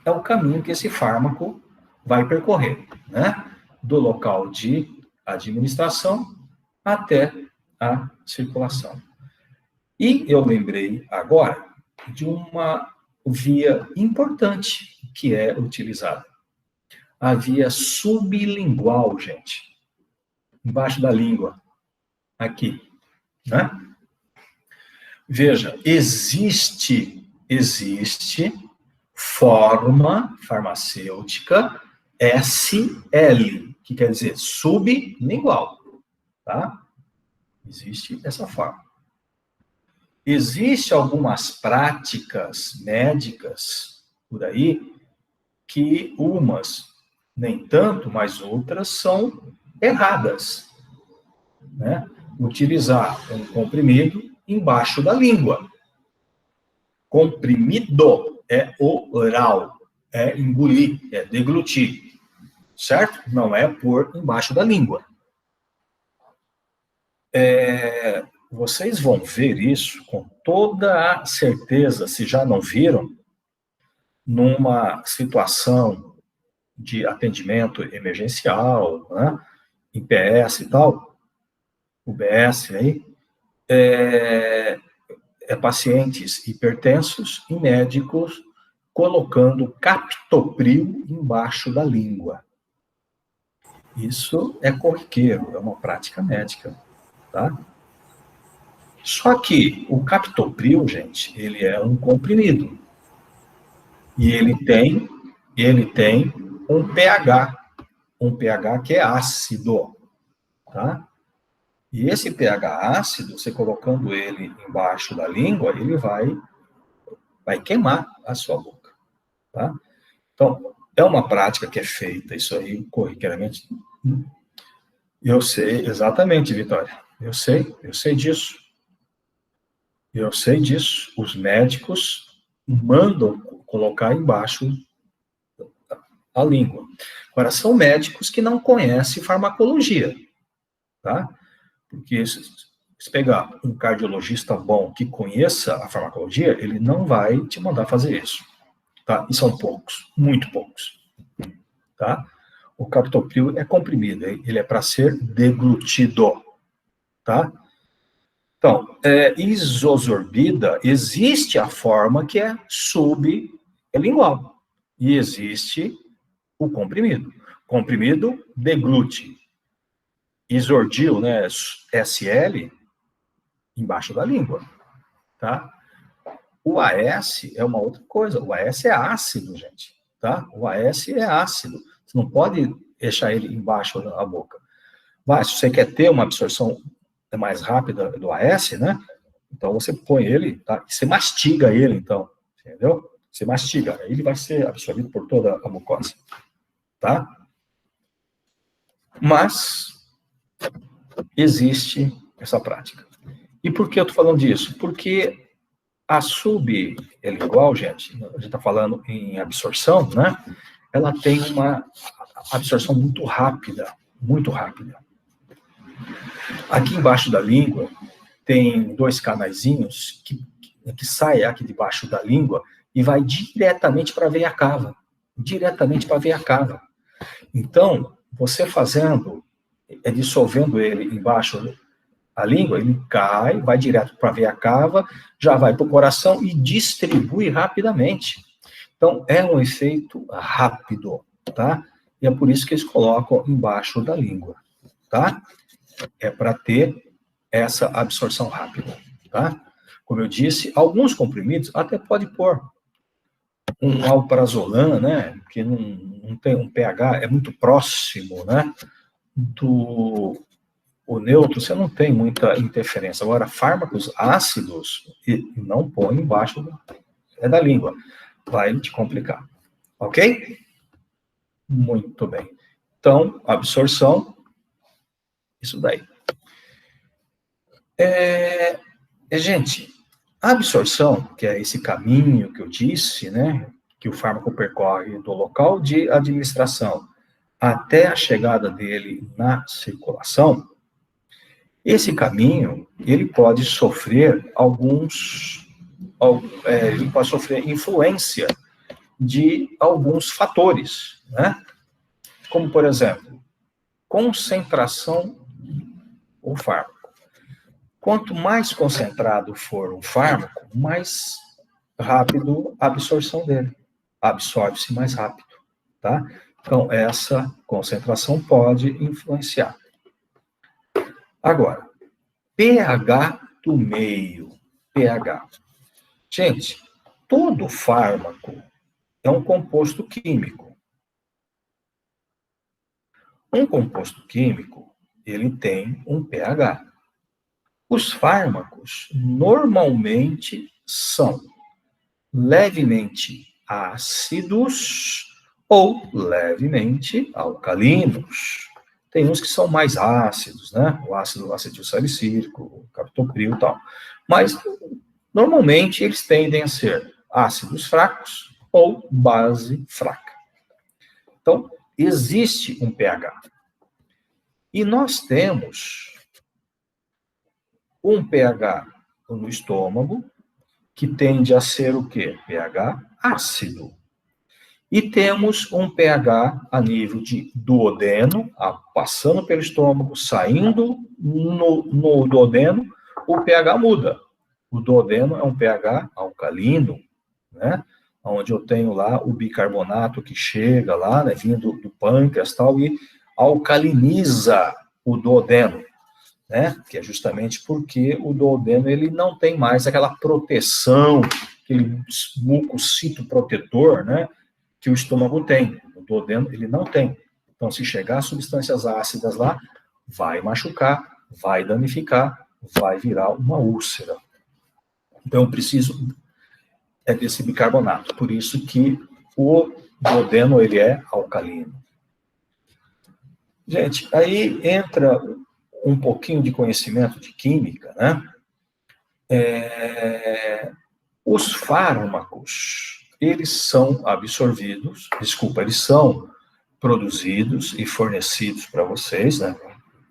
é o caminho que esse fármaco vai percorrer, né? Do local de administração até a circulação. E eu lembrei agora de uma via importante que é utilizada. A via sublingual, gente. Embaixo da língua. Aqui. Né? Veja, existe forma farmacêutica SL, que quer dizer sublingual, tá? Existe essa forma. Existem algumas práticas médicas por aí que umas nem tanto, mas outras são erradas, né? Utilizar um comprimido embaixo da língua. Comprimido é oral, é engolir, é deglutir, certo? Não é por embaixo da língua. Vocês vão ver isso com toda a certeza, se já não viram, numa situação de atendimento emergencial, né? Em PS e tal, UBS aí, pacientes hipertensos e médicos colocando captopril embaixo da língua. Isso é corriqueiro, é uma prática médica, tá? Só que o captopril, gente, ele é um comprimido. E ele tem um pH que é ácido, tá? E esse pH ácido, você colocando ele embaixo da língua, ele vai queimar a sua boca, tá? Então, é uma prática que é feita, isso aí, corriqueiramente. Eu sei, exatamente, Vitória. Eu sei disso. Eu sei disso. Os médicos mandam colocar embaixo a língua. Agora, são médicos que não conhecem farmacologia, tá? Porque se pegar um cardiologista bom que conheça a farmacologia, ele não vai te mandar fazer isso, tá? E são poucos, muito poucos, tá? O captopril é comprimido, ele é para ser deglutido, tá? Então, isosorbida, existe a forma que é sublingual, e existe o comprimido. Comprimido deglute. Isordil, né, SL, embaixo da língua, tá? O AS é uma outra coisa, o AS é ácido, gente, tá? O AS é ácido, você não pode deixar ele embaixo da boca. Mas, se você quer ter uma absorção mais rápida do AS, né, então você põe ele, tá? Você mastiga ele, então, entendeu? Você mastiga, ele vai ser absorvido por toda a mucosa, tá? Mas existe essa prática. E por que eu estou falando disso? Porque a sublingual, gente, a gente está falando em absorção, né? Ela tem uma absorção muito rápida, muito rápida. Aqui embaixo da língua tem 2 canaizinhos que saem aqui debaixo da língua e vai diretamente para a veia cava, diretamente para a veia cava. Então, você dissolvendo ele embaixo da língua, ele cai, vai direto para a veia cava, já vai para o coração e distribui rapidamente. Então, é um efeito rápido, tá? E é por isso que eles colocam embaixo da língua, tá? É para ter essa absorção rápida, tá? Como eu disse, alguns comprimidos até pode pôr um alprazolam, né? Que não tem um pH, é muito próximo, né? O neutro, você não tem muita interferência. Agora, fármacos ácidos, não põe embaixo da língua. Vai te complicar. Ok? Muito bem. Então, absorção, isso daí. Gente, a absorção, que é esse caminho que eu disse, né? Que o fármaco percorre do local de administração até a chegada dele na circulação, esse caminho, ele pode sofrer ele pode sofrer influência de alguns fatores, né? Como, por exemplo, concentração do fármaco. Quanto mais concentrado for o fármaco, mais rápido a absorção dele. Absorve-se mais rápido, tá? Então, essa concentração pode influenciar. Agora, pH do meio. pH. Gente, todo fármaco é um composto químico. Um composto químico, ele tem um pH. Os fármacos, normalmente, são levemente ácidos ou levemente alcalinos. Tem uns que são mais ácidos, né? O ácido acetilsalicílico, o captopril e tal. Mas, normalmente, eles tendem a ser ácidos fracos ou base fraca. Então, existe um pH. E nós temos um pH no estômago, que tende a ser o quê? pH ácido. E temos um pH a nível de duodeno, passando pelo estômago, saindo no duodeno, o pH muda. O duodeno é um pH alcalino, né? Onde eu tenho lá o bicarbonato que chega lá, né, vindo do pâncreas e tal, e alcaliniza o duodeno, né? Que é justamente porque o duodeno ele não tem mais aquela proteção, aquele mucocito protetor, né? Que o estômago tem. O duodeno ele não tem. Então, se chegar substâncias ácidas lá, vai machucar, vai danificar, vai virar uma úlcera. Então, eu preciso desse bicarbonato. Por isso que o duodeno ele é alcalino. Gente, aí entra um pouquinho de conhecimento de química, né? Os fármacos, eles são absorvidos, eles são produzidos e fornecidos para vocês, né?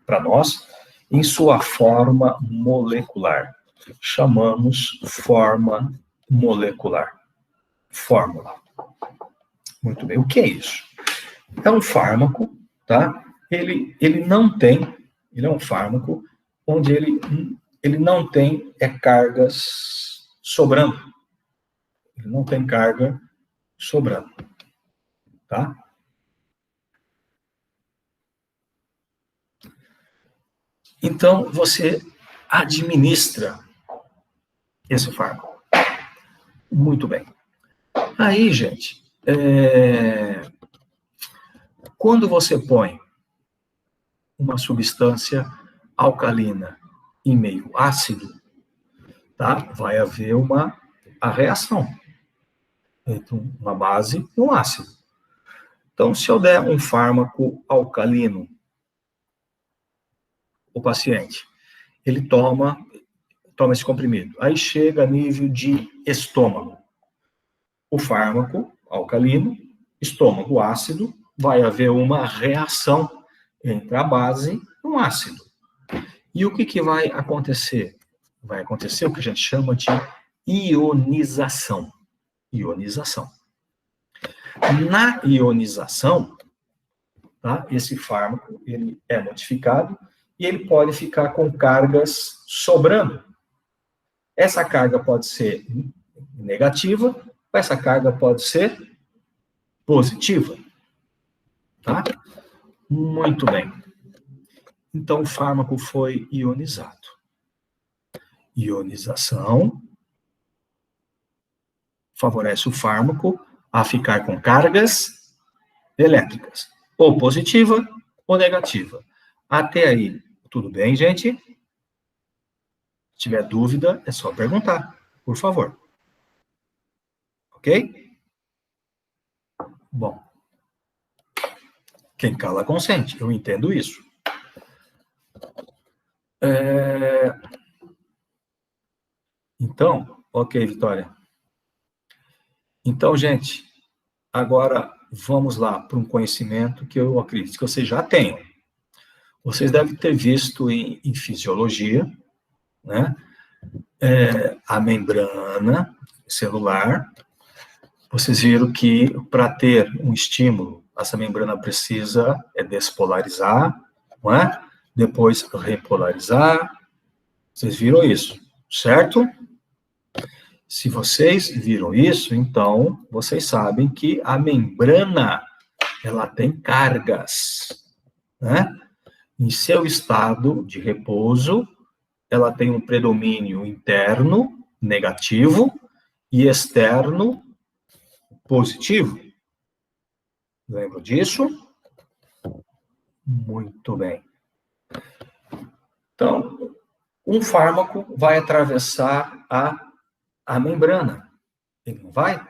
Para nós, em sua forma molecular. Chamamos forma molecular. Fórmula. Muito bem. O que é isso? É um fármaco, tá? Ele não tem, ele é um fármaco onde ele não tem cargas sobrando. Ele não tem carga sobrando, tá? Então, você administra esse fármaco. Muito bem. Aí, gente, quando você põe uma substância alcalina em meio ácido, tá? Vai haver a reação entre uma base e um ácido. Então, se eu der um fármaco alcalino, o paciente, ele toma esse comprimido. Aí chega a nível de estômago. O fármaco alcalino, estômago ácido, vai haver uma reação entre a base e um ácido. E o que vai acontecer? Vai acontecer o que a gente chama de ionização. Ionização. Na ionização, tá, esse fármaco ele é modificado e ele pode ficar com cargas sobrando. Essa carga pode ser negativa, ou essa carga pode ser positiva. Tá? Muito bem. Então, o fármaco foi ionizado. Ionização favorece o fármaco a ficar com cargas elétricas, ou positiva ou negativa. Até aí, tudo bem, gente? Se tiver dúvida, é só perguntar, por favor. Ok? Bom. Quem cala consente, eu entendo isso. Então, ok, Vitória. Então, gente, agora vamos lá para um conhecimento que eu acredito que vocês já tenham. Vocês devem ter visto em fisiologia, né? A membrana celular. Vocês viram que para ter um estímulo, essa membrana precisa despolarizar, não é? Depois repolarizar. Vocês viram isso, certo? Se vocês viram isso, então vocês sabem que a membrana ela tem cargas, né? Em seu estado de repouso, ela tem um predomínio interno negativo e externo positivo. Lembra disso? Muito bem. Então, um fármaco vai atravessar a membrana. Ele não vai?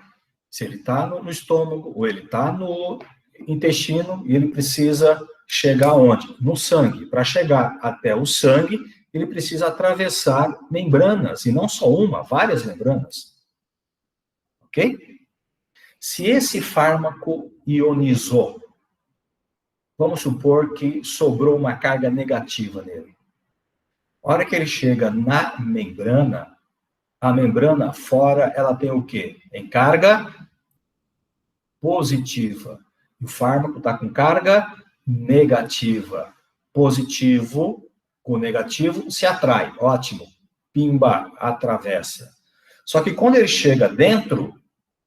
Se ele está no estômago ou ele está no intestino, e ele precisa chegar onde? No sangue. Para chegar até o sangue, ele precisa atravessar membranas, e não só uma, várias membranas. Ok? Se esse fármaco ionizou, vamos supor que sobrou uma carga negativa nele. A hora que ele chega na membrana, a membrana fora, ela tem o quê? Tem carga positiva. O fármaco está com carga negativa. Positivo com negativo se atrai. Ótimo. Pimba, atravessa. Só que quando ele chega dentro,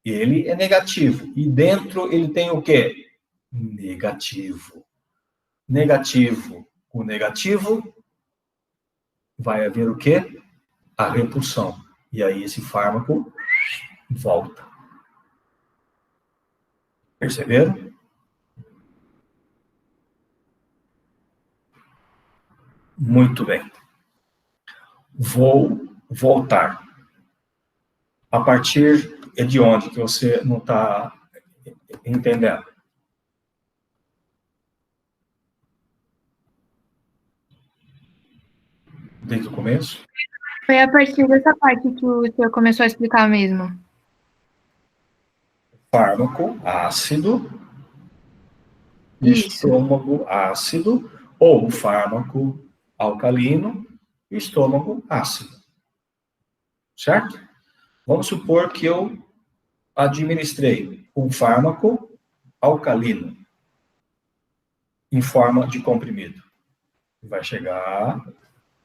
ele é negativo. E dentro ele tem o quê? Negativo. Negativo com negativo vai haver o quê? A repulsão. E aí esse fármaco volta. Perceberam? Muito bem. Vou voltar. A partir de onde que você não está entendendo? Desde o começo? Foi a partir dessa parte que o senhor começou a explicar mesmo. Fármaco ácido, Isso. estômago ácido, ou fármaco alcalino, estômago ácido. Certo? Vamos supor que eu administrei um fármaco alcalino em forma de comprimido. Vai chegar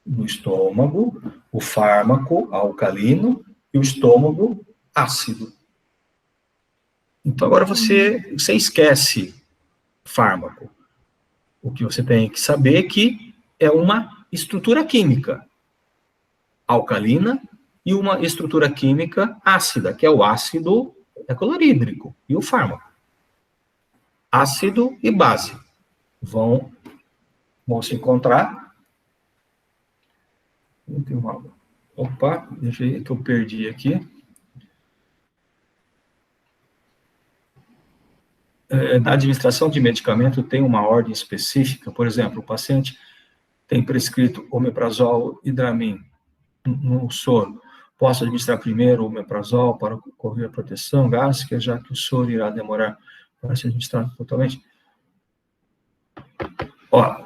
no estômago o fármaco alcalino e o estômago ácido. Então, agora você esquece fármaco. O que você tem que saber é que é uma estrutura química alcalina e uma estrutura química ácida, que é o ácido clorídrico e o fármaco. Ácido e base vão se encontrar. Opa, deixa eu ver que eu perdi aqui. Na administração de medicamento tem uma ordem específica. Por exemplo, o paciente tem prescrito omeprazol e Dramin no soro. Posso administrar primeiro o omeprazol para ocorrer a proteção gástrica, já que o soro irá demorar para ser administrado totalmente? Ó,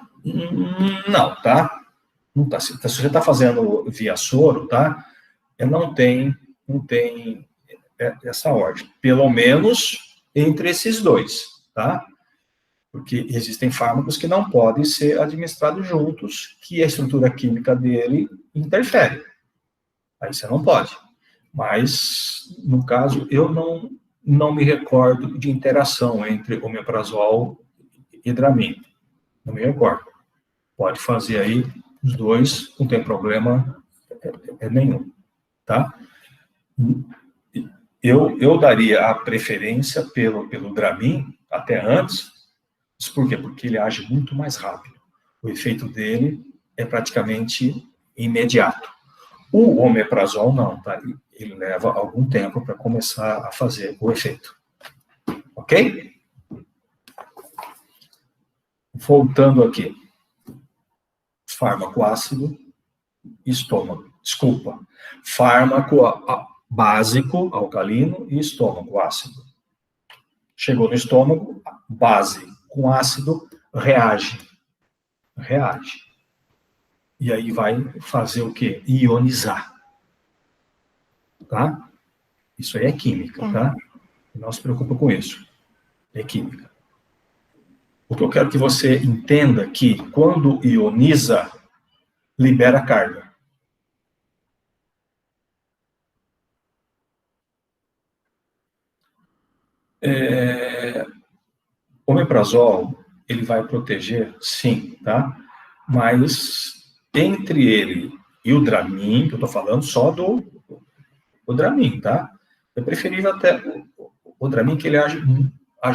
não, tá? Não tá. Se você está fazendo via soro, tá? Não tem essa ordem. Pelo menos entre esses dois, tá? Porque existem fármacos que não podem ser administrados juntos, que a estrutura química dele interfere. Aí você não pode. Mas, no caso, eu não me recordo de interação entre omeprazol e Dramin. Não me recordo. Pode fazer aí os dois, não tem problema nenhum, tá? Eu daria a preferência pelo Dramin, até antes. Por quê? Porque ele age muito mais rápido. O efeito dele é praticamente imediato. O omeprazol não, tá? Ele leva algum tempo para começar a fazer o efeito. Ok? Voltando aqui. Fármaco ácido, estômago. Desculpa. Fármaco básico, alcalino, e estômago ácido. Chegou no estômago, base com ácido reage. E aí vai fazer o quê? Ionizar. Tá? Isso aí é química, tá? Não se preocupa com isso. É química. O que eu quero que você entenda é que quando ioniza, libera carga. O omeprazol, ele vai proteger, sim, tá? Mas entre ele e o Dramin, que eu estou falando só do Dramin, tá? É preferível até o Dramin, que ele age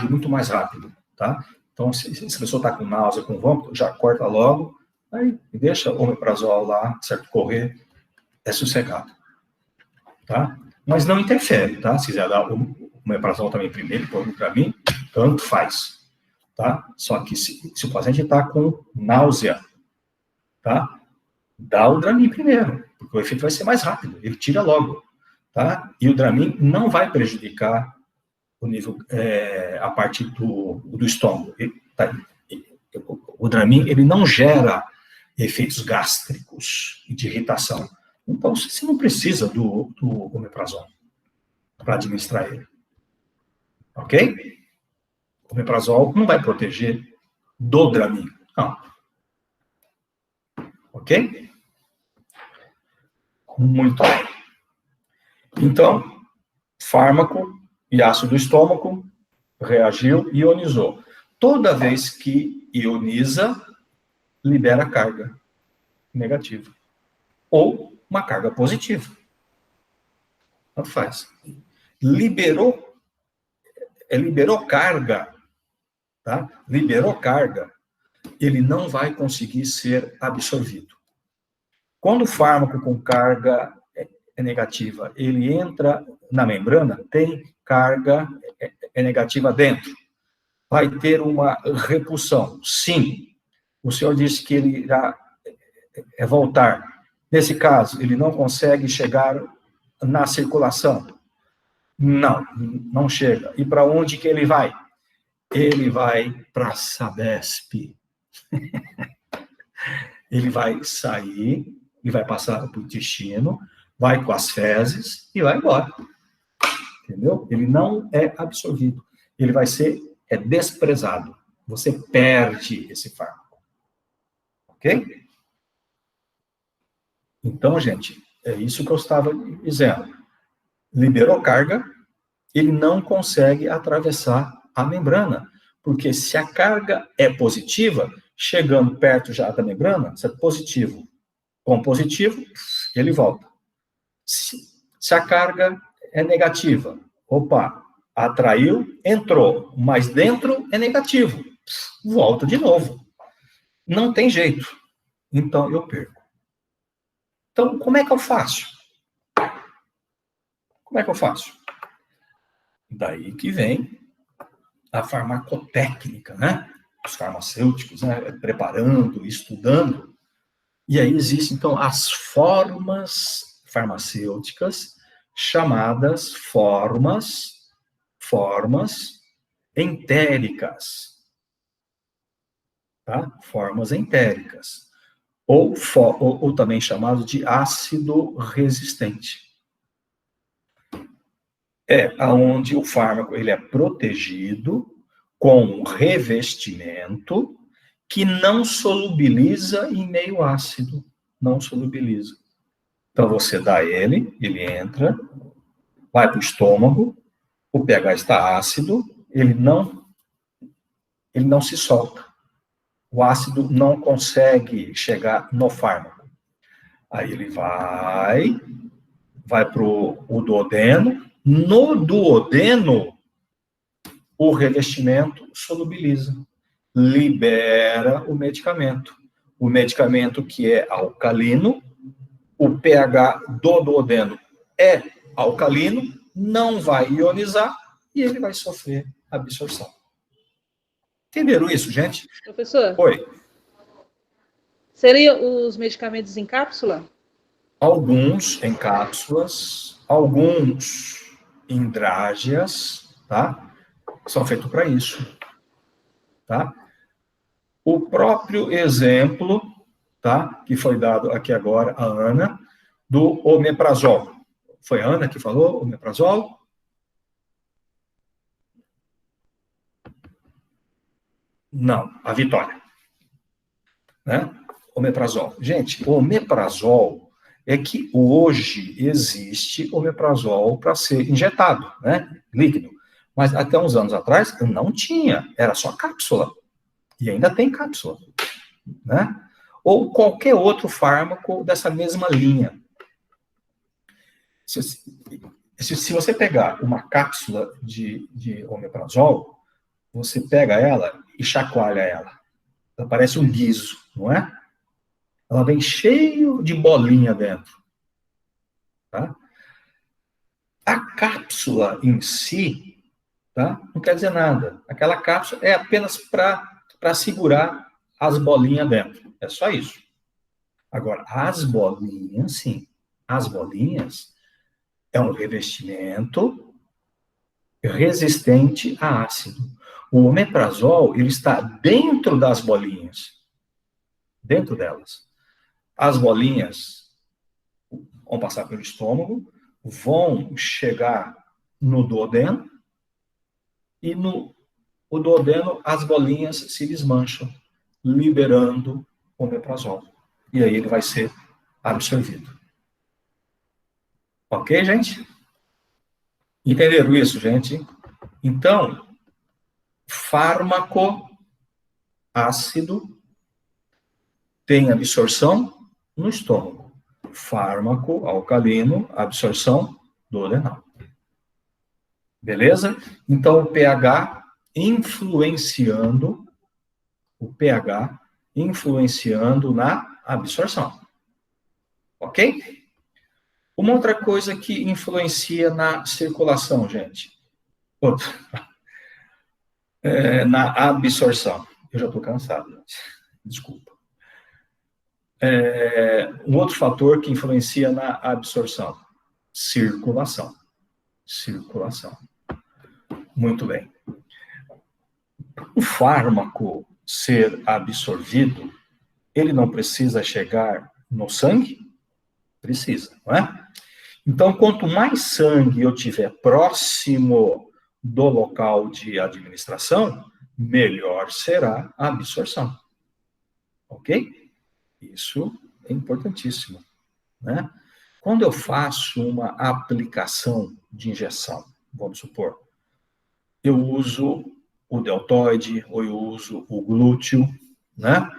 muito mais rápido, tá? Então, se a pessoa está com náusea, com vômito, já corta logo, aí deixa o omeprazol lá, certo? Correr, é sossegado, tá? Mas não interfere, tá? Se quiser dar o omeprazol também primeiro, depois o Dramin, tanto faz, tá? Só que se o paciente está com náusea, tá? Dá o Dramin primeiro, porque o efeito vai ser mais rápido, ele tira logo, tá? E o Dramin não vai prejudicar o nível, a parte do estômago. O Dramin, ele não gera efeitos gástricos e de irritação. Então, você não precisa do omeprazol para administrar ele. Ok? O omeprazol não vai proteger do Dramin. Não. Ok? Muito bem. Então, fármaco e ácido do estômago reagiu e ionizou. Toda vez que ioniza, libera carga negativa. ou uma carga positiva. Tanto faz. Liberou carga, tá? Liberou carga, ele não vai conseguir ser absorvido. Quando o fármaco com carga é negativa, ele entra na membrana, tem carga negativa dentro. Vai ter uma repulsão. Sim, o senhor disse que ele irá voltar. Nesse caso, ele não consegue chegar na circulação. Não chega. E para onde que ele vai? Ele vai para a Sabesp. Ele vai sair, ele vai passar para o intestino, vai com as fezes e vai embora. Entendeu? Ele não é absorvido. Ele vai ser desprezado. Você perde esse fármaco. Ok? Então, gente, é isso que eu estava dizendo. Liberou carga, ele não consegue atravessar a membrana. Porque se a carga é positiva, chegando perto já da membrana, se é positivo com positivo, ele volta. Se a carga é negativa, atraiu, entrou, mas dentro é negativo, volta de novo. Não tem jeito. Então, eu perco. Então, como é que eu faço? Como é que eu faço? Daí que vem a farmacotécnica, né? Os farmacêuticos, né? Preparando, estudando. E aí existem, então, as formas farmacêuticas chamadas formas entéricas. Tá? Formas entéricas. Ou também chamado de ácido resistente. É onde o fármaco ele é protegido com um revestimento que não solubiliza em meio ácido. Não solubiliza. Então, você dá ele entra, vai para o estômago, o pH está ácido, ele não se solta. O ácido não consegue chegar no fármaco. Aí ele vai para o duodeno. No duodeno, o revestimento solubiliza, libera o medicamento. O medicamento que é alcalino, o pH do duodeno é alcalino, não vai ionizar e ele vai sofrer absorção. Entenderam isso, gente? Professor? Oi. Seriam os medicamentos em cápsula? Alguns em cápsulas, alguns em drágeas, tá? São feitos para isso, tá? O próprio exemplo, tá? Que foi dado aqui agora, a Ana, do omeprazol. Foi a Ana que falou, omeprazol? Não, a Vitória. Né? Omeprazol. Gente, o omeprazol é que hoje existe omeprazol para ser injetado, né? Líquido. Mas até uns anos atrás não tinha, era só cápsula. E ainda tem cápsula, né? Ou qualquer outro fármaco dessa mesma linha. Se você pegar uma cápsula de omeprazol, você pega ela e chacoalha ela. Ela parece um guiso, não é? Ela vem cheio de bolinha dentro. Tá? A cápsula em si, tá? Não quer dizer nada. Aquela cápsula é apenas para segurar as bolinhas dentro. É só isso. Agora, as bolinhas, sim. As bolinhas é um revestimento resistente a ácido. O omeprazol, ele está dentro das bolinhas. Dentro delas. As bolinhas vão passar pelo estômago, vão chegar no duodeno, e no duodeno as bolinhas se desmancham, liberando o omeprazol. E aí ele vai ser absorvido. Ok, gente? Entenderam isso, gente? Então, fármaco ácido tem absorção no estômago. fármaco alcalino, absorção duodenal. Beleza? Então, o pH influenciando na absorção. Ok? Uma outra coisa que influencia na circulação, gente. Na absorção. Eu já estou cansado, gente. Desculpa. Um outro fator que influencia na absorção. Circulação. Muito bem. O fármaco ser absorvido, ele não precisa chegar no sangue? Precisa, não é? Então, quanto mais sangue eu tiver próximo do local de administração, melhor será a absorção. Ok? Isso é importantíssimo, né? Quando eu faço uma aplicação de injeção, vamos supor, eu uso o deltoide ou eu uso o glúteo, né?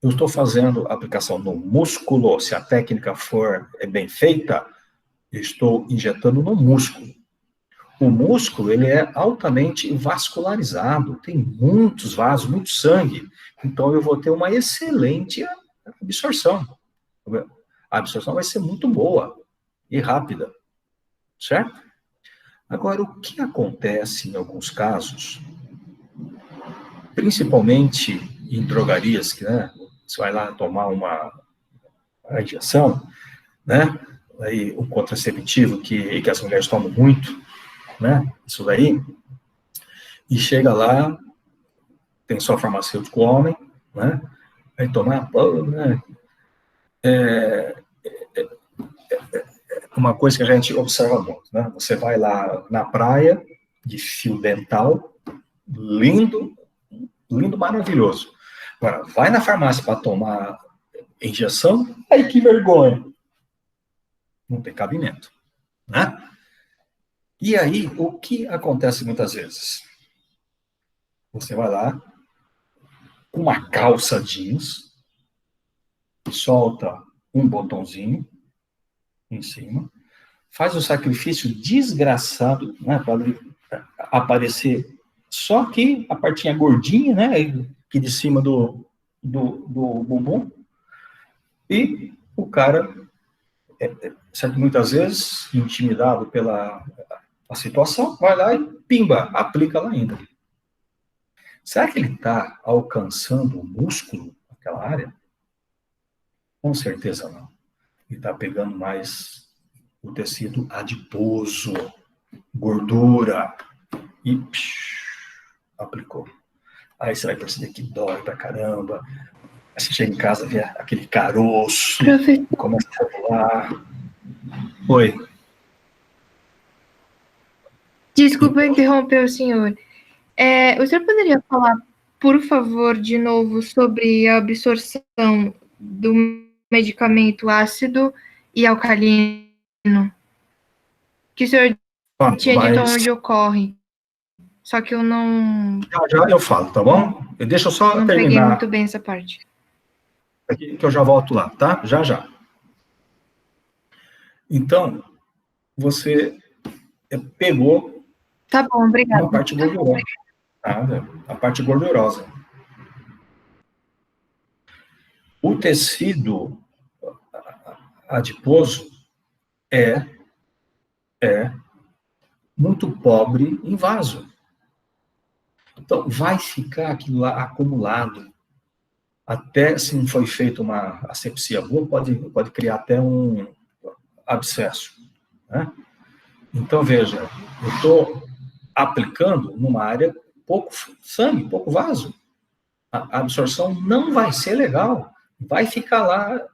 Eu estou fazendo a aplicação no músculo, se a técnica for bem feita, eu estou injetando no músculo. O músculo, ele é altamente vascularizado, tem muitos vasos, muito sangue, então eu vou ter uma excelente absorção. A absorção vai ser muito boa e rápida, certo? Agora, o que acontece em alguns casos, principalmente em drogarias, que, né, você vai lá tomar uma injeção, né, aí um contraceptivo que as mulheres tomam muito, né, isso daí, e chega lá, tem só farmacêutico homem, né, vai tomar, né, uma coisa que a gente observa muito, né, você vai lá na praia, de fio dental, lindo, maravilhoso. Agora, vai na farmácia para tomar injeção, aí que vergonha. Não tem cabimento, né? E aí, o que acontece muitas vezes? Você vai lá, com uma calça jeans, solta um botãozinho em cima, faz um sacrifício desgraçado, né, para aparecer só que a partinha gordinha, né, aqui de cima do bumbum, e o cara, certo, muitas vezes, intimidado pela a situação, vai lá e pimba, aplica lá ainda. Será que ele está alcançando o músculo naquela área? Com certeza não. Ele está pegando mais o tecido adiposo, gordura, e aplicou. Aí você vai perceber que dói pra caramba. Aí você chega em casa, vê aquele caroço, começa a rolar. Oi. Desculpa interromper o senhor. O senhor poderia falar, por favor, de novo, sobre a absorção do medicamento ácido e alcalino? Que o senhor tinha dito onde ocorre. Só que eu não... Já eu falo, tá bom? Deixa eu só não terminar. peguei muito bem essa parte. Aqui, que eu já volto lá, tá? Já. Então, você pegou... Tá bom, obrigada. Uma parte gordurosa. A parte gordurosa. O tecido adiposo é muito pobre em vaso. Então, vai ficar aquilo lá acumulado. Até, se não foi feita uma asepsia boa, pode criar até um abscesso, né? Então, veja, eu estou aplicando numa área pouco sangue, pouco vaso. A absorção não vai ser legal, vai ficar lá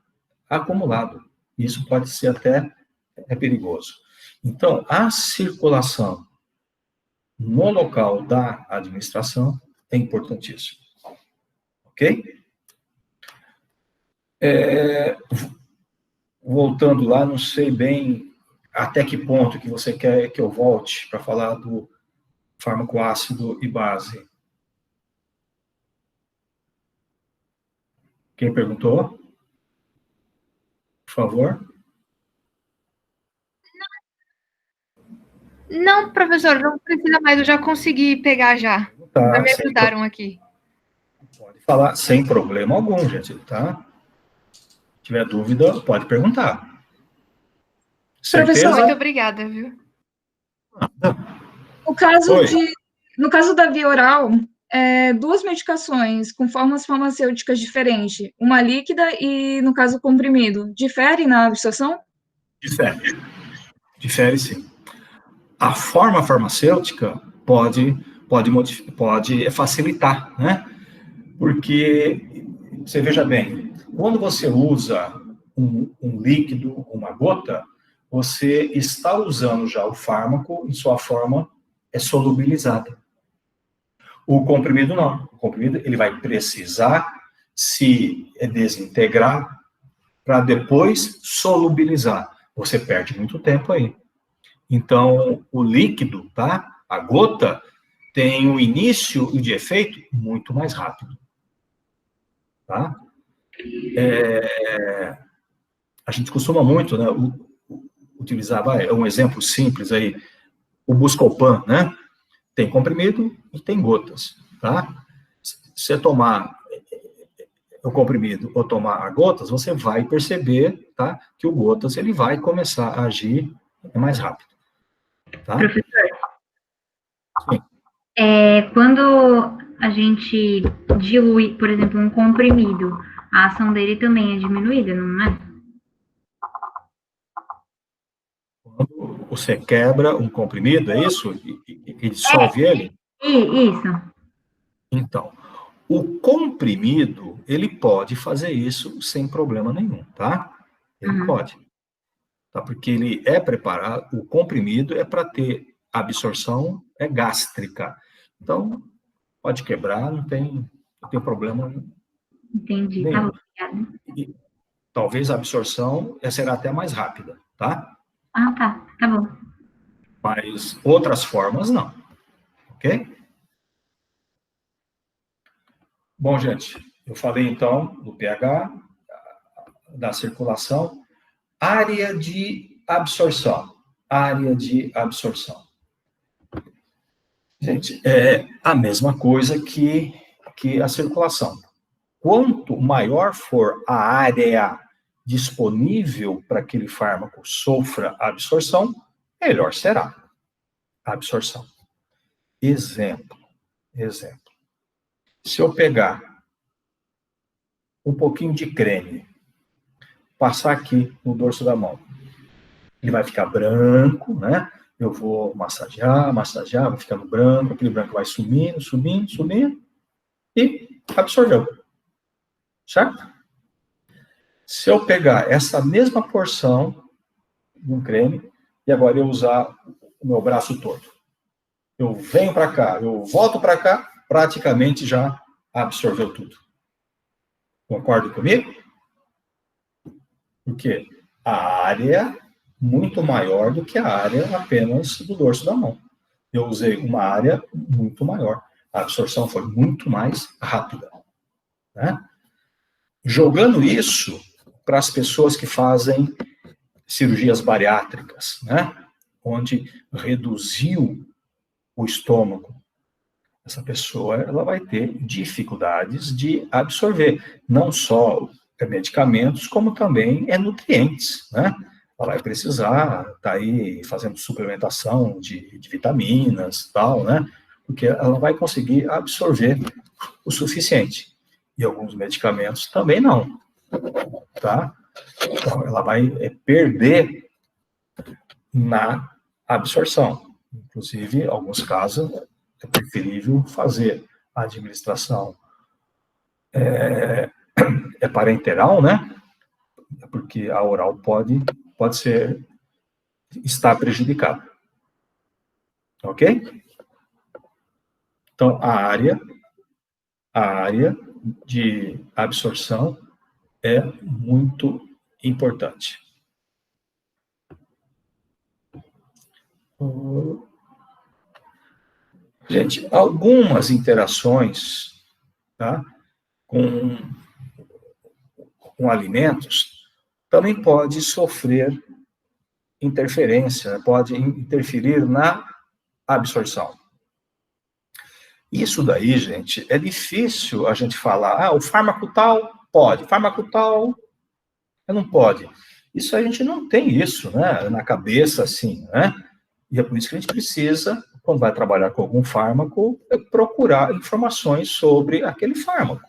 acumulado. Isso pode ser até perigoso. Então, a circulação no local da administração é importantíssimo. Ok? Voltando lá, não sei bem até que ponto que você quer que eu volte para falar do fármaco ácido e base. Quem perguntou? favor. Não, professor, não precisa mais, eu já consegui pegar já. Tá, Já me ajudaram aqui. Pode falar sem problema algum, gente, tá? Se tiver dúvida, pode perguntar. Professor, muito obrigada, viu? No caso da via oral, duas medicações com formas farmacêuticas diferentes, uma líquida e, no caso, comprimido, diferem na absorção? Difere. Difere, sim. A forma farmacêutica pode facilitar, né? Porque, você veja bem, quando você usa um líquido, uma gota, você está usando já o fármaco em sua forma solubilizada. O comprimido não. O comprimido, ele vai precisar se desintegrar para depois solubilizar. Você perde muito tempo aí. Então, o líquido, tá? A gota tem um início de efeito muito mais rápido. Tá? A gente costuma muito, né, utilizar, um exemplo simples aí, o Buscopan, né? Tem comprimido e tem gotas, tá? Se você tomar o comprimido ou tomar a gotas, você vai perceber, tá? Que o gotas, ele vai começar a agir mais rápido. Tá? Professor, sim. Quando a gente dilui, por exemplo, um comprimido, a ação dele também é diminuída, não é? Quando você quebra um comprimido, é isso? E dissolve ele? Isso. Então, o comprimido, ele pode fazer isso sem problema nenhum, tá? Ele pode. Tá? Porque ele é preparado, o comprimido é para ter absorção gástrica. Então, pode quebrar, não tem problema Entendi, nenhum. Tá bom, e talvez a absorção será até mais rápida, tá? Tá bom. Mas outras formas, não. Ok? Bom, gente, eu falei, então, do pH, da circulação, área de absorção. Área de absorção. Gente, é a mesma coisa que a circulação. Quanto maior for a área disponível para aquele fármaco sofra absorção, melhor será a absorção. Exemplo. Se eu pegar um pouquinho de creme, passar aqui no dorso da mão, ele vai ficar branco, né? Eu vou massagear, vai ficando branco, aquele branco vai sumindo, e absorveu. Certo? Se eu pegar essa mesma porção de um creme, e agora eu usar o meu braço todo, eu venho para cá, eu volto para cá, praticamente já absorveu tudo. Concorda comigo? Porque a área muito maior do que a área apenas do dorso da mão. Eu usei uma área muito maior. A absorção foi muito mais rápida. Né? Jogando isso para as pessoas que fazem cirurgias bariátricas, né? Onde reduziu o estômago, essa pessoa ela vai ter dificuldades de absorver, não só medicamentos, como também nutrientes, né? Ela vai precisar estar aí fazendo suplementação de vitaminas, tal, né? Porque ela vai conseguir absorver o suficiente. E alguns medicamentos também não, tá? Então, ela vai perder na absorção. Inclusive, em alguns casos, é preferível fazer a administração parenteral, né? Porque a oral pode estar prejudicada. Ok? Então, a área de absorção é muito importante. Gente, algumas interações, tá, com alimentos também pode sofrer interferência, pode interferir na absorção. Isso daí, gente, é difícil a gente falar, o fármaco tal pode, fármaco tal não pode. Isso a gente não tem isso, né, na cabeça, assim, né? E é por isso que a gente precisa, quando vai trabalhar com algum fármaco, procurar informações sobre aquele fármaco.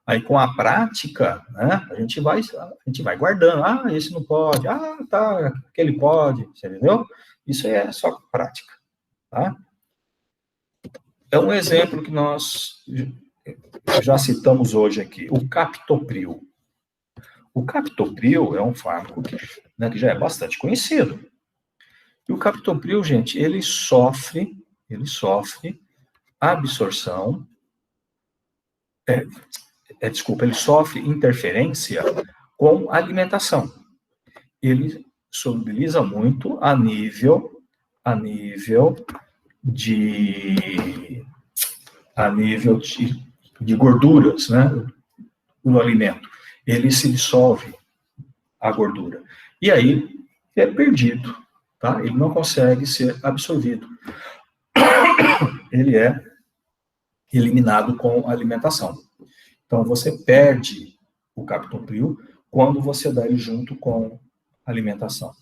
Aí, com a prática, né, a gente vai guardando. Esse não pode. Tá, aquele pode. Você entendeu? Isso é só prática, tá? É um exemplo que nós já citamos hoje aqui, o captopril. O captopril é um fármaco que já é bastante conhecido. E o captopril, gente, ele sofre absorção, ele sofre interferência com a alimentação. Ele solubiliza muito a nível de gorduras, né, no alimento. Ele se dissolve a gordura. E aí é perdido, tá? Ele não consegue ser absorvido. Ele é eliminado com a alimentação. Então, você perde o captopril quando você dá ele junto com a alimentação.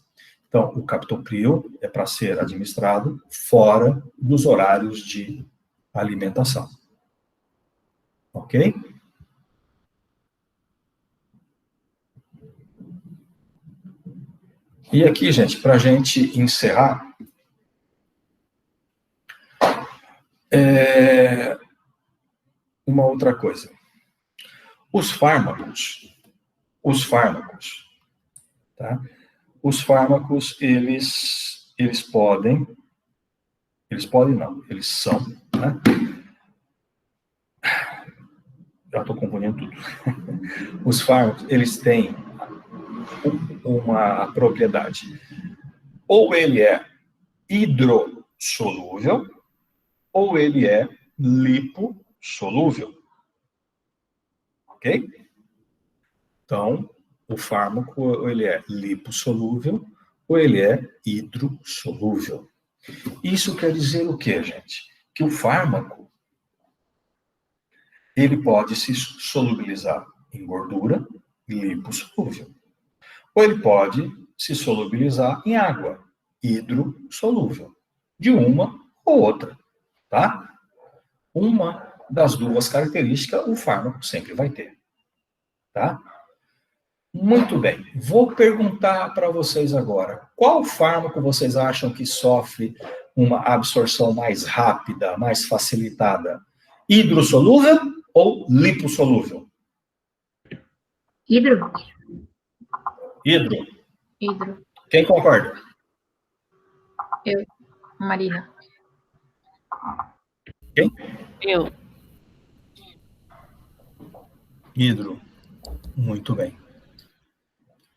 Então, o captopril é para ser administrado fora dos horários de alimentação. Ok? E aqui, gente, para a gente encerrar, uma outra coisa. Os fármacos, tá? Os fármacos, eles são, né? Já estou confundindo tudo. Os fármacos, eles têm uma propriedade. Ou ele é hidrossolúvel, ou ele é lipossolúvel. Ok? Então, o fármaco, ou ele é lipossolúvel, ou ele é hidrossolúvel. Isso quer dizer o quê, gente? Que o fármaco, ele pode se solubilizar em gordura, lipossolúvel. Ou ele pode se solubilizar em água, hidrossolúvel. De uma ou outra, tá? Uma das duas características o fármaco sempre vai ter, tá? Muito bem. Vou perguntar para vocês agora, qual fármaco vocês acham que sofre uma absorção mais rápida, mais facilitada? Hidrossolúvel ou lipossolúvel? Hidro. Hidro. Quem concorda? Eu, Marina. Quem? Eu. Hidro. Muito bem.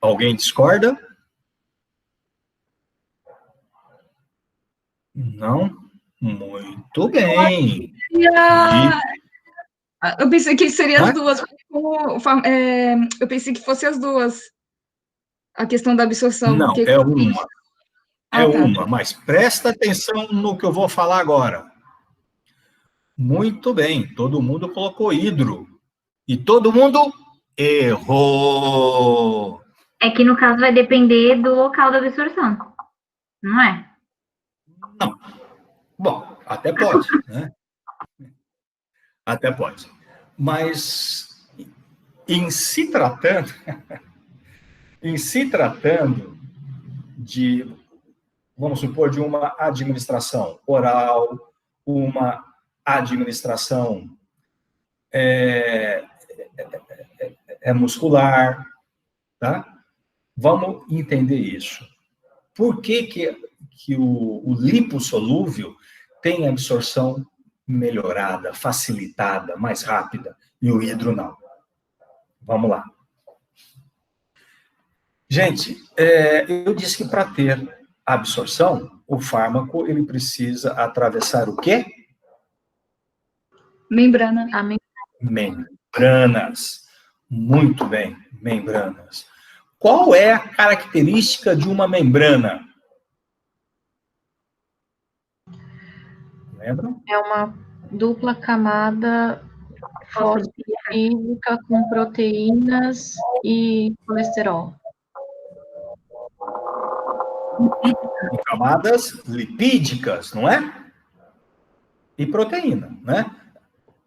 Alguém discorda? Não? Muito bem. Eu pensei que seria as duas. Eu pensei que fosse as duas. A questão da absorção. Não, porque... é uma. Tá. Uma, mas presta atenção no que eu vou falar agora. Muito bem, todo mundo colocou hidro. E todo mundo errou. É que no caso vai depender do local da absorção, não é? Não. Bom, até pode, né? Até pode. Mas em se tratando de, vamos supor, de uma administração oral, uma administração muscular, tá? Vamos entender isso. Por que o lipossolúvel tem absorção melhorada, facilitada, mais rápida, e o hidro não? Vamos lá. Gente, eu disse que para ter absorção, o fármaco ele precisa atravessar o quê? Membrana. Membranas. Muito bem, membranas. Qual é a característica de uma membrana? Lembram? É uma dupla camada fosfolipídica com proteínas e colesterol. Em camadas lipídicas, não é? E proteína, né?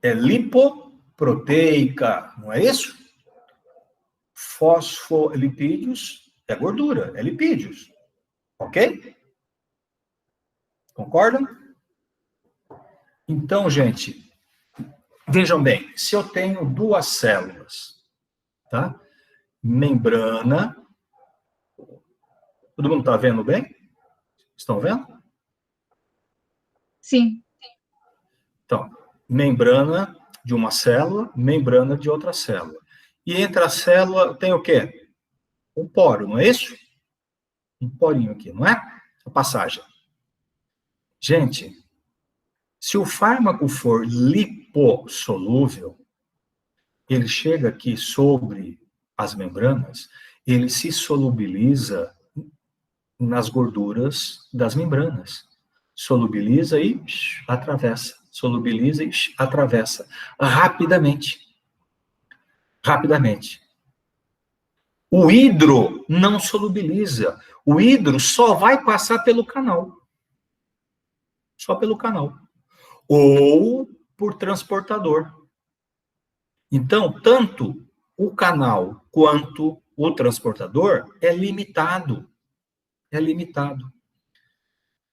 É lipoproteica, não é isso? Fosfolipídios é gordura, é lipídios. Ok? Concordam? Então, gente, vejam bem, se eu tenho duas células, tá? Membrana. Todo mundo está vendo bem? Estão vendo? Sim. Então, membrana de uma célula, membrana de outra célula. E entre a célula tem o quê? Um poro, não é isso? Um porinho aqui, não é? A passagem. Gente, se o fármaco for lipossolúvel, ele chega aqui sobre as membranas, ele se solubiliza nas gorduras das membranas. Solubiliza e atravessa. Solubiliza e atravessa. Rapidamente. Rapidamente. O hidro não solubiliza. O hidro só vai passar pelo canal. Só pelo canal. Ou por transportador. Então, tanto o canal quanto o transportador é limitado. É limitado.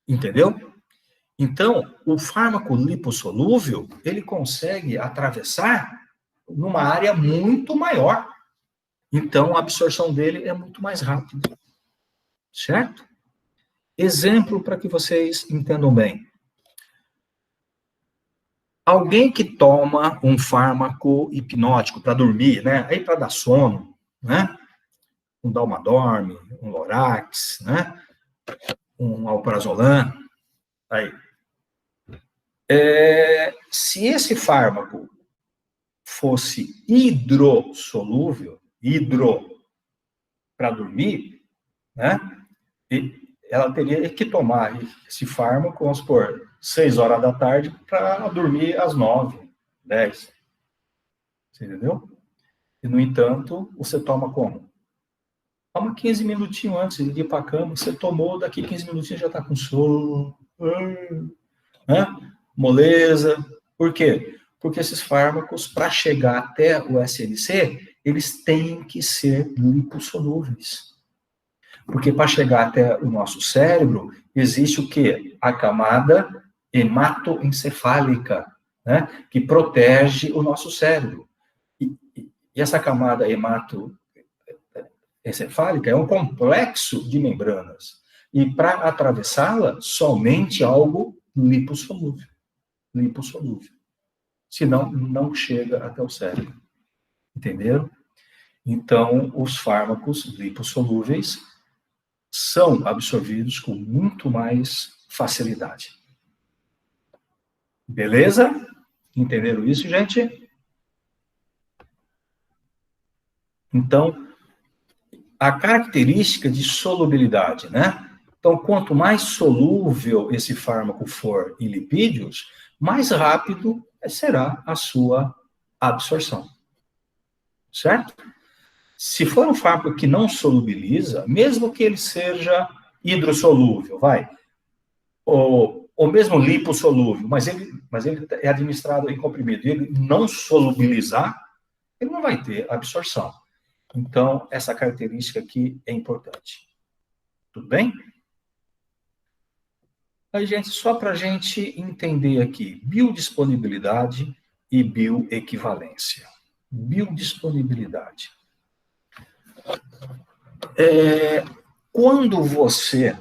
Entendeu? Então, o fármaco lipossolúvel, ele consegue atravessar numa área muito maior. Então, a absorção dele é muito mais rápida. Certo? Exemplo para que vocês entendam bem. Alguém que toma um fármaco hipnótico para dormir, né? Aí para dar sono, né? Um Dalmadorme, um Lorax, né? Um Alprazolam, aí. Se esse fármaco fosse hidrossolúvel, para dormir, né? Ela teria que tomar esse fármaco, vamos supor, 6 horas da tarde para dormir às 9, 10. Você entendeu? E, no entanto, você toma como? Toma 15 minutinhos antes de ir para a cama, você tomou, daqui 15 minutinhos já está com sono. Né? Moleza. Por quê? Porque esses fármacos, para chegar até o SNC, eles têm que ser lipossolúveis. Porque para chegar até o nosso cérebro, existe o quê? A camada hematoencefálica, né? Que protege o nosso cérebro. E essa camada hematoencefálica é um complexo de membranas. E para atravessá-la, somente algo lipossolúvel. Lipossolúvel. Senão, não chega até o cérebro. Entenderam? Então, os fármacos lipossolúveis são absorvidos com muito mais facilidade. Beleza? Entenderam isso, gente? Então, a característica de solubilidade, né? Então, quanto mais solúvel esse fármaco for em lipídios, mais rápido será a sua absorção. Certo? Se for um fármaco que não solubiliza, mesmo que ele seja hidrossolúvel, ou mesmo lipossolúvel, mas ele é administrado em comprimido, e ele não solubilizar, ele não vai ter absorção. Então, essa característica aqui é importante. Tudo bem? Aí, gente, só para a gente entender aqui, biodisponibilidade e bioequivalência. Biodisponibilidade. Quando você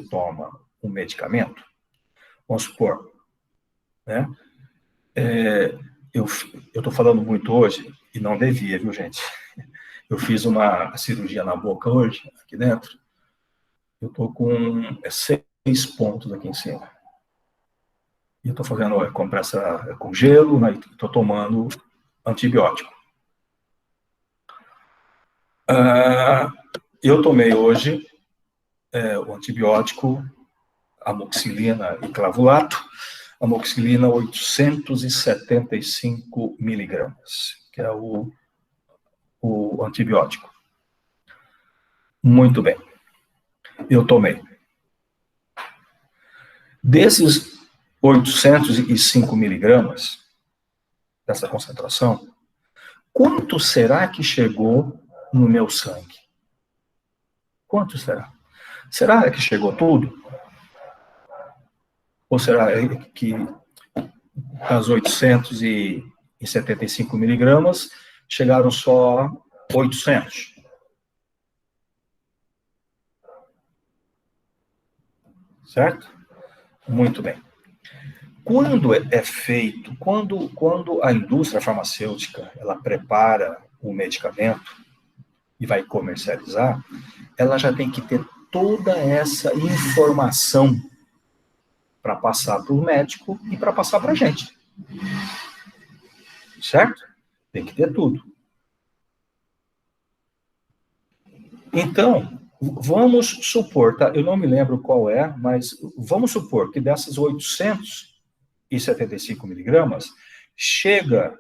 toma um medicamento, vamos supor, né? Eu estou falando muito hoje, e não devia, viu, gente? Eu fiz uma cirurgia na boca hoje, aqui dentro. Eu estou com 6 pontos aqui em cima. E eu estou fazendo compressa com gelo, né? Estou tomando antibiótico. Eu tomei hoje o antibiótico, amoxicilina e clavulato, amoxicilina 875 miligramas, que é o antibiótico. Muito bem. Eu tomei. Desses 805 miligramas, dessa concentração, quanto será que chegou no meu sangue? Quanto será? Será que chegou tudo? Ou será que as 875 miligramas chegaram só 800? Certo? Muito bem. Quando é feito, quando a indústria farmacêutica ela prepara o medicamento e vai comercializar, ela já tem que ter toda essa informação para passar para o médico e para passar para a gente. Certo? Tem que ter tudo. Então, vamos supor, tá? Eu não me lembro qual é, mas vamos supor que dessas 875 miligramas chega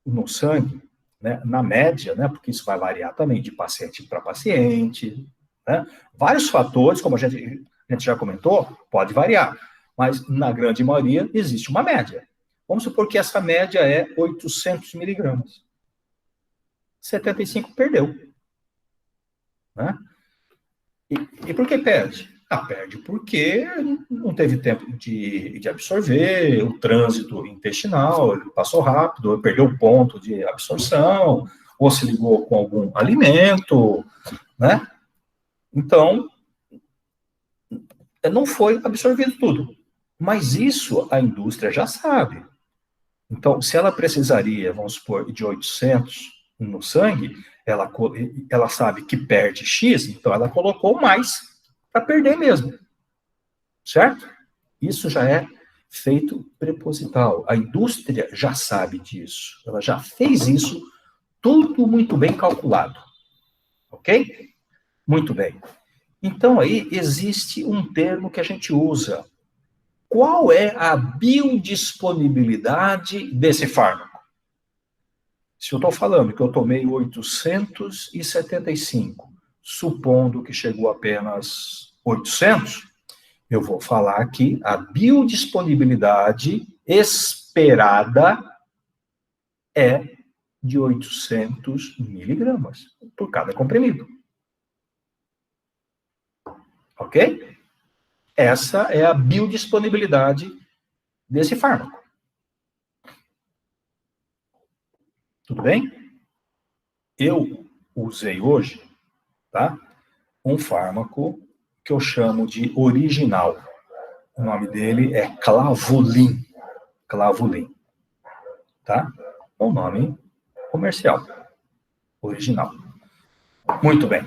no sangue, né, na média, né, porque isso vai variar também de paciente para paciente, né, vários fatores, como a gente já comentou, pode variar, mas na grande maioria existe uma média. Vamos supor que essa média é 800 miligramas. 75 perdeu. Né? E por que perde? Perde porque não teve tempo de absorver, o trânsito intestinal, ele passou rápido, perdeu o ponto de absorção, ou se ligou com algum alimento, né? Então, não foi absorvido tudo. Mas isso a indústria já sabe. Então, se ela precisaria, vamos supor, de 800 no sangue, ela sabe que perde X, então ela colocou mais para perder mesmo. Certo? Isso já é feito proposital. A indústria já sabe disso. Ela já fez isso, tudo muito bem calculado. Ok? Muito bem. Então, aí existe um termo que a gente usa. Qual é a biodisponibilidade desse fármaco? Se eu estou falando que eu tomei 875, supondo que chegou apenas 800, eu vou falar aqui a biodisponibilidade esperada é de 800 miligramas por cada comprimido. Ok? Essa é a biodisponibilidade desse fármaco. Tudo bem? Eu usei hoje, tá, um fármaco que eu chamo de original. O nome dele é Clavulin. Clavulin. Tá? É um nome comercial. Original. Muito bem.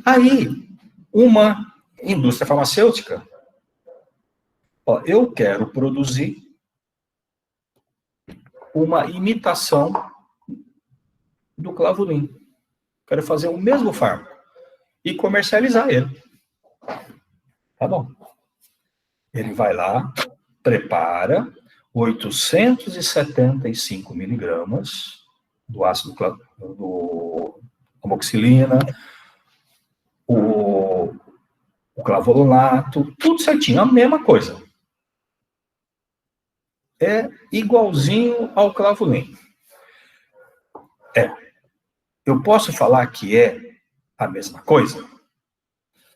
Aí, uma indústria farmacêutica, eu quero produzir uma imitação do Clavulin. Quero fazer o mesmo fármaco e comercializar ele. Tá bom. Ele vai lá, prepara 875 miligramas do ácido do amoxicilina, o clavulato, tudo certinho, a mesma coisa. É igualzinho ao Clavulin. Eu posso falar que é a mesma coisa?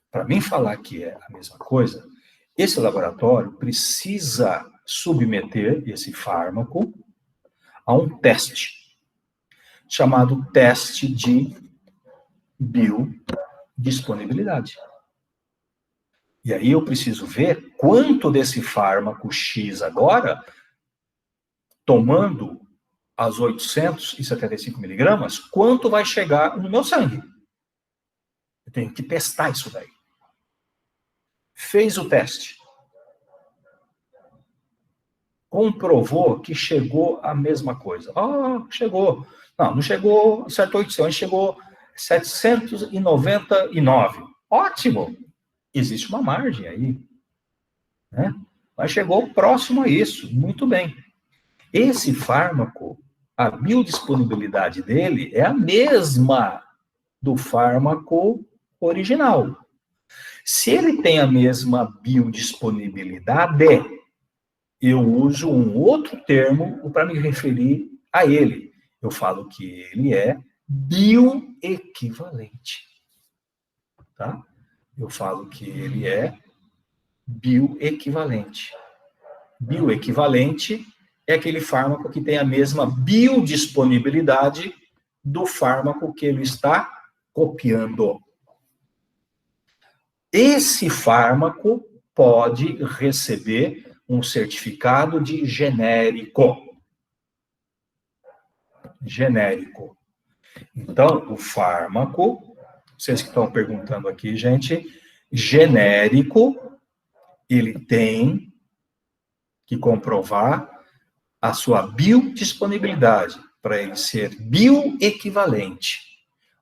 Para mim falar que é a mesma coisa, esse laboratório precisa submeter esse fármaco a um teste, chamado teste de biodisponibilidade. E aí eu preciso ver quanto desse fármaco X agora, tomando as 875 miligramas, quanto vai chegar no meu sangue. Eu tenho que testar isso daí. Fez o teste. Comprovou que chegou a mesma coisa. Chegou. Não chegou certo 800, chegou 799. Ótimo! Existe uma margem aí, né? Mas chegou próximo a isso, muito bem. Esse fármaco, a biodisponibilidade dele é a mesma do fármaco original. Se ele tem a mesma biodisponibilidade, eu uso um outro termo para me referir a ele. Eu falo que ele é bioequivalente. Tá? Eu falo que ele é bioequivalente. Bioequivalente é aquele fármaco que tem a mesma biodisponibilidade do fármaco que ele está copiando. Esse fármaco pode receber um certificado de genérico. Genérico. Então, o fármaco, vocês que estão perguntando aqui, gente, genérico, ele tem que comprovar a sua biodisponibilidade para ele ser bioequivalente.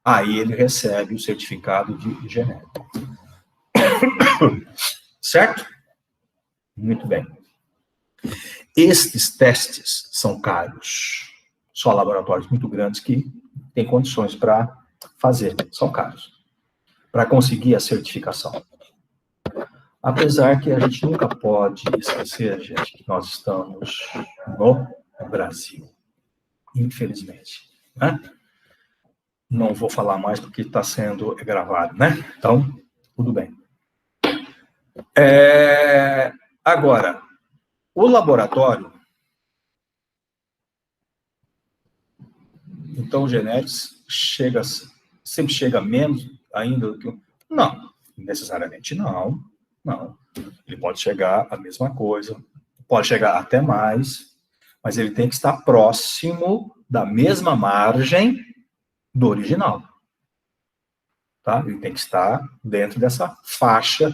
Aí ele recebe o certificado de genérico. Certo? Muito bem. Estes testes são caros. Só laboratórios muito grandes que têm condições para fazer. São caros. Para conseguir a certificação. Apesar que a gente nunca pode esquecer, gente, que nós estamos no Brasil. Infelizmente. Né? Não vou falar mais porque está sendo gravado, né? Então, tudo bem. Agora, o laboratório... Então, o genérico sempre chega menos ainda do que... Não, necessariamente não. Não. Ele pode chegar a mesma coisa, pode chegar até mais, mas ele tem que estar próximo da mesma margem do original. Tá? Ele tem que estar dentro dessa faixa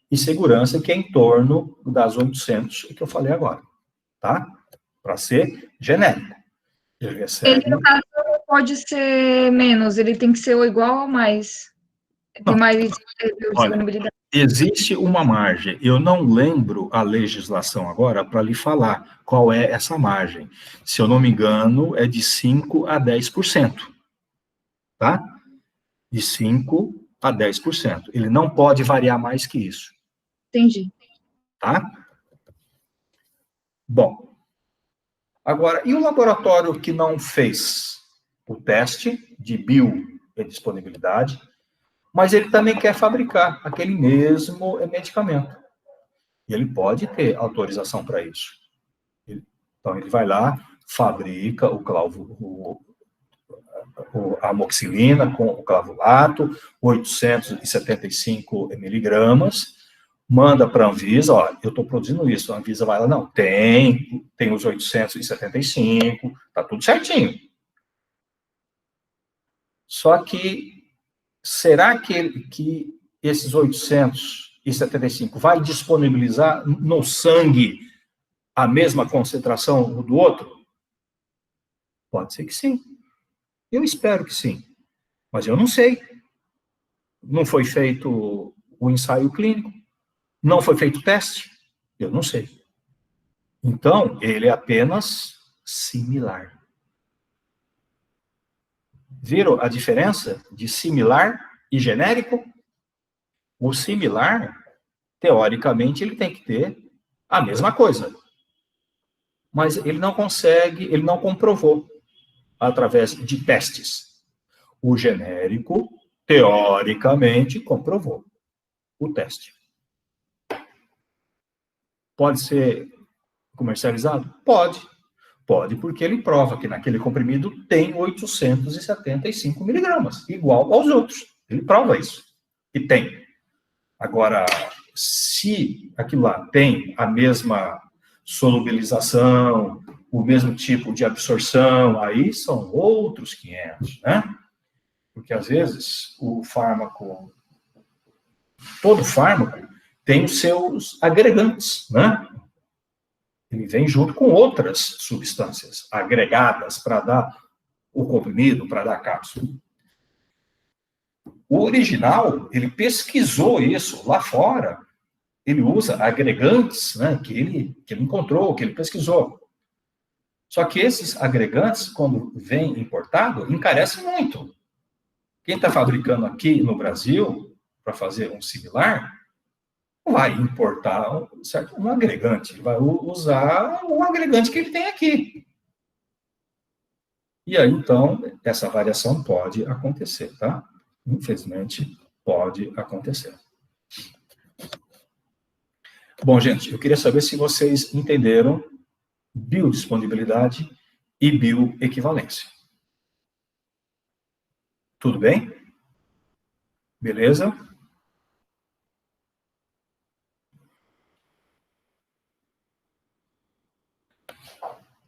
de segurança que é em torno das 800 que eu falei agora. Tá? Para ser genérico. Ele recebe... Ele, no caso, pode ser menos, ele tem que ser igual ou mais. Tem mais disponibilidade. Existe uma margem. Eu não lembro a legislação agora para lhe falar qual é essa margem. Se eu não me engano, é de 5% a 10%. Tá? De 5% a 10%. Ele não pode variar mais que isso. Entendi. Tá? Bom. Agora, e o laboratório que não fez o teste de biodisponibilidade, mas ele também quer fabricar aquele mesmo medicamento. E ele pode ter autorização para isso. Então, ele vai lá, fabrica a amoxicilina com o clavulato, 875 miligramas, manda para a Anvisa, ó, eu estou produzindo isso. A Anvisa vai lá, não, tem os 875, tá tudo certinho. Só que será que esses 875 vai disponibilizar no sangue a mesma concentração do outro? Pode ser que sim. Eu espero que sim. Mas eu não sei. Não foi feito o ensaio clínico. Não foi feito o teste. Eu não sei. Então, ele é apenas similar. Viram a diferença de similar e genérico? O similar, teoricamente, ele tem que ter a mesma coisa. Mas ele não consegue, ele não comprovou através de testes. O genérico, teoricamente, comprovou o teste. Pode ser comercializado? Pode. Pode, porque ele prova que naquele comprimido tem 875 miligramas, igual aos outros. Ele prova isso. E tem. Agora, se aquilo lá tem a mesma solubilização, o mesmo tipo de absorção, aí são outros 500, né? Porque, às vezes, todo fármaco tem os seus agregantes, né? Ele vem junto com outras substâncias agregadas para dar o comprimido, para dar a cápsula. O original, ele pesquisou isso lá fora. Ele usa agregantes, né, que ele encontrou, que ele pesquisou. Só que esses agregantes, quando vem importado, encarecem muito. Quem está fabricando aqui no Brasil, para fazer um similar, vai importar um agregante, vai usar um agregante que ele tem aqui. E aí, então, essa variação pode acontecer, tá? Infelizmente, pode acontecer. Bom, gente, eu queria saber se vocês entenderam biodisponibilidade e bioequivalência. Tudo bem? Beleza?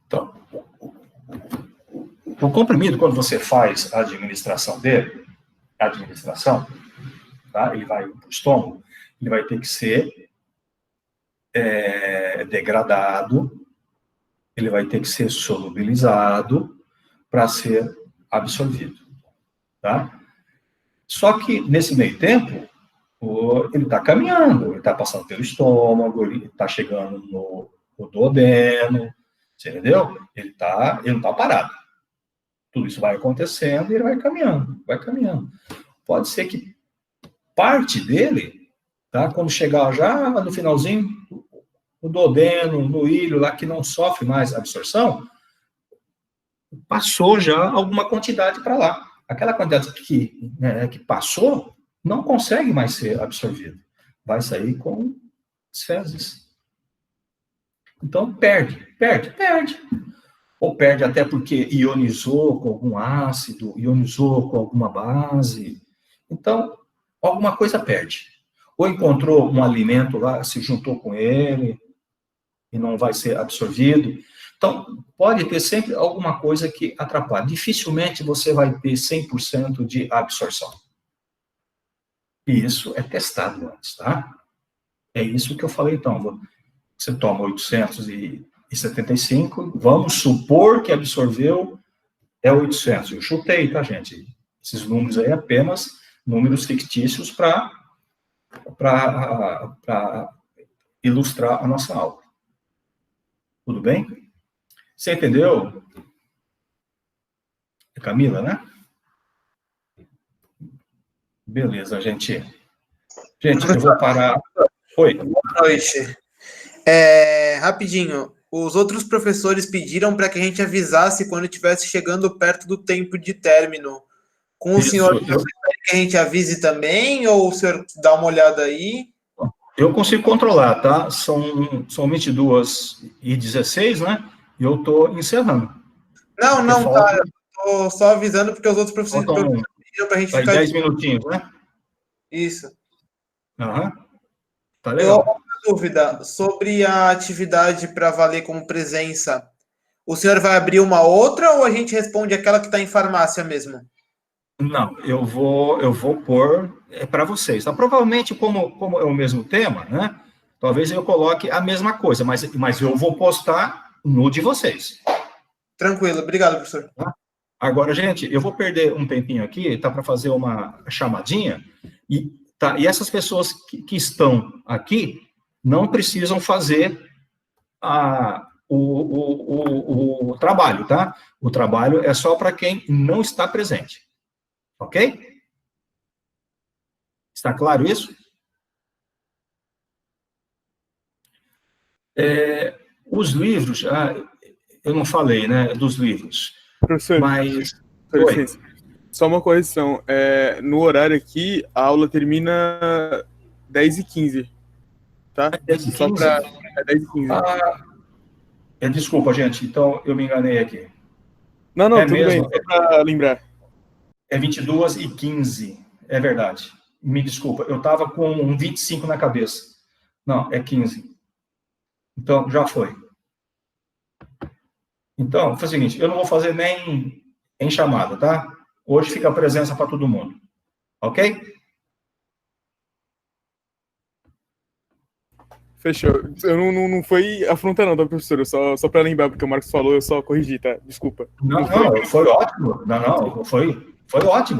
Então, o comprimido, quando você faz a administração dele, tá? Ele vai para o estômago, ele vai ter que ser degradado, ele vai ter que ser solubilizado para ser absorvido, tá? Só que, nesse meio tempo, ele está caminhando, ele está passando pelo estômago, ele está chegando no duodeno, você entendeu? Ele não está parado. Tudo isso vai acontecendo e ele vai caminhando, vai caminhando. Pode ser que parte dele, tá, quando chegar já no finalzinho, no duodeno, no ilho, lá que não sofre mais absorção, passou já alguma quantidade para lá. Aquela quantidade que passou não consegue mais ser absorvida. Vai sair com as fezes. Então, perde. Ou perde até porque ionizou com algum ácido, ionizou com alguma base. Então, alguma coisa perde. Ou encontrou um alimento lá, se juntou com ele, e não vai ser absorvido. Então, pode ter sempre alguma coisa que atrapalha. Dificilmente você vai ter 100% de absorção. E isso é testado antes, tá? É isso que eu falei, então. Você toma 875, vamos supor que absorveu 800. Eu chutei, tá, gente? Esses números aí apenas números fictícios para ilustrar a nossa aula. Tudo bem? Você entendeu? É Camila, né? Beleza, gente. Gente, eu vou parar. Oi. Boa noite. Rapidinho, os outros professores pediram para que a gente avisasse quando estivesse chegando perto do tempo de término. Com o senhor, que a gente avise também, ou o senhor dá uma olhada aí? Eu consigo controlar, tá? São 22h16, né? E eu estou encerrando. Não, tá. Eu tô só avisando porque os outros professores pediram para a gente ficar... 10 minutinhos, né? Isso. Aham. Tá legal. Uma dúvida sobre a atividade para valer como presença. O senhor vai abrir uma outra ou a gente responde aquela que está em farmácia mesmo? Não, eu vou pôr para vocês. Tá? Provavelmente, como é o mesmo tema, né? Talvez eu coloque a mesma coisa, mas eu vou postar no de vocês. Tranquilo, obrigado, professor. Tá? Agora, gente, eu vou perder um tempinho aqui, tá, para fazer uma chamadinha, e essas pessoas que estão aqui não precisam fazer o trabalho, tá? O trabalho é só para quem não está presente. Ok? Está claro isso? Os livros, eu não falei, né, dos livros. Professor, mas... Só uma correção. No horário aqui, a aula termina 10h15. Tá? 10h15? Só para 10h15. Desculpa, gente. Então, eu me enganei aqui. Não, tudo mesmo, bem. Só para lembrar. É 22h15. É verdade. Me desculpa. Eu estava com um 25 na cabeça. Não, é 15. Então, já foi. Então, foi o seguinte. Eu não vou fazer nem em chamada, tá? Hoje fica a presença para todo mundo. Ok? Fechou. Eu não foi afronta não, tá, professor? Só para lembrar, porque o Marcos falou, eu só corrigi, tá? Desculpa. Não, foi ótimo. Não, foi ótimo.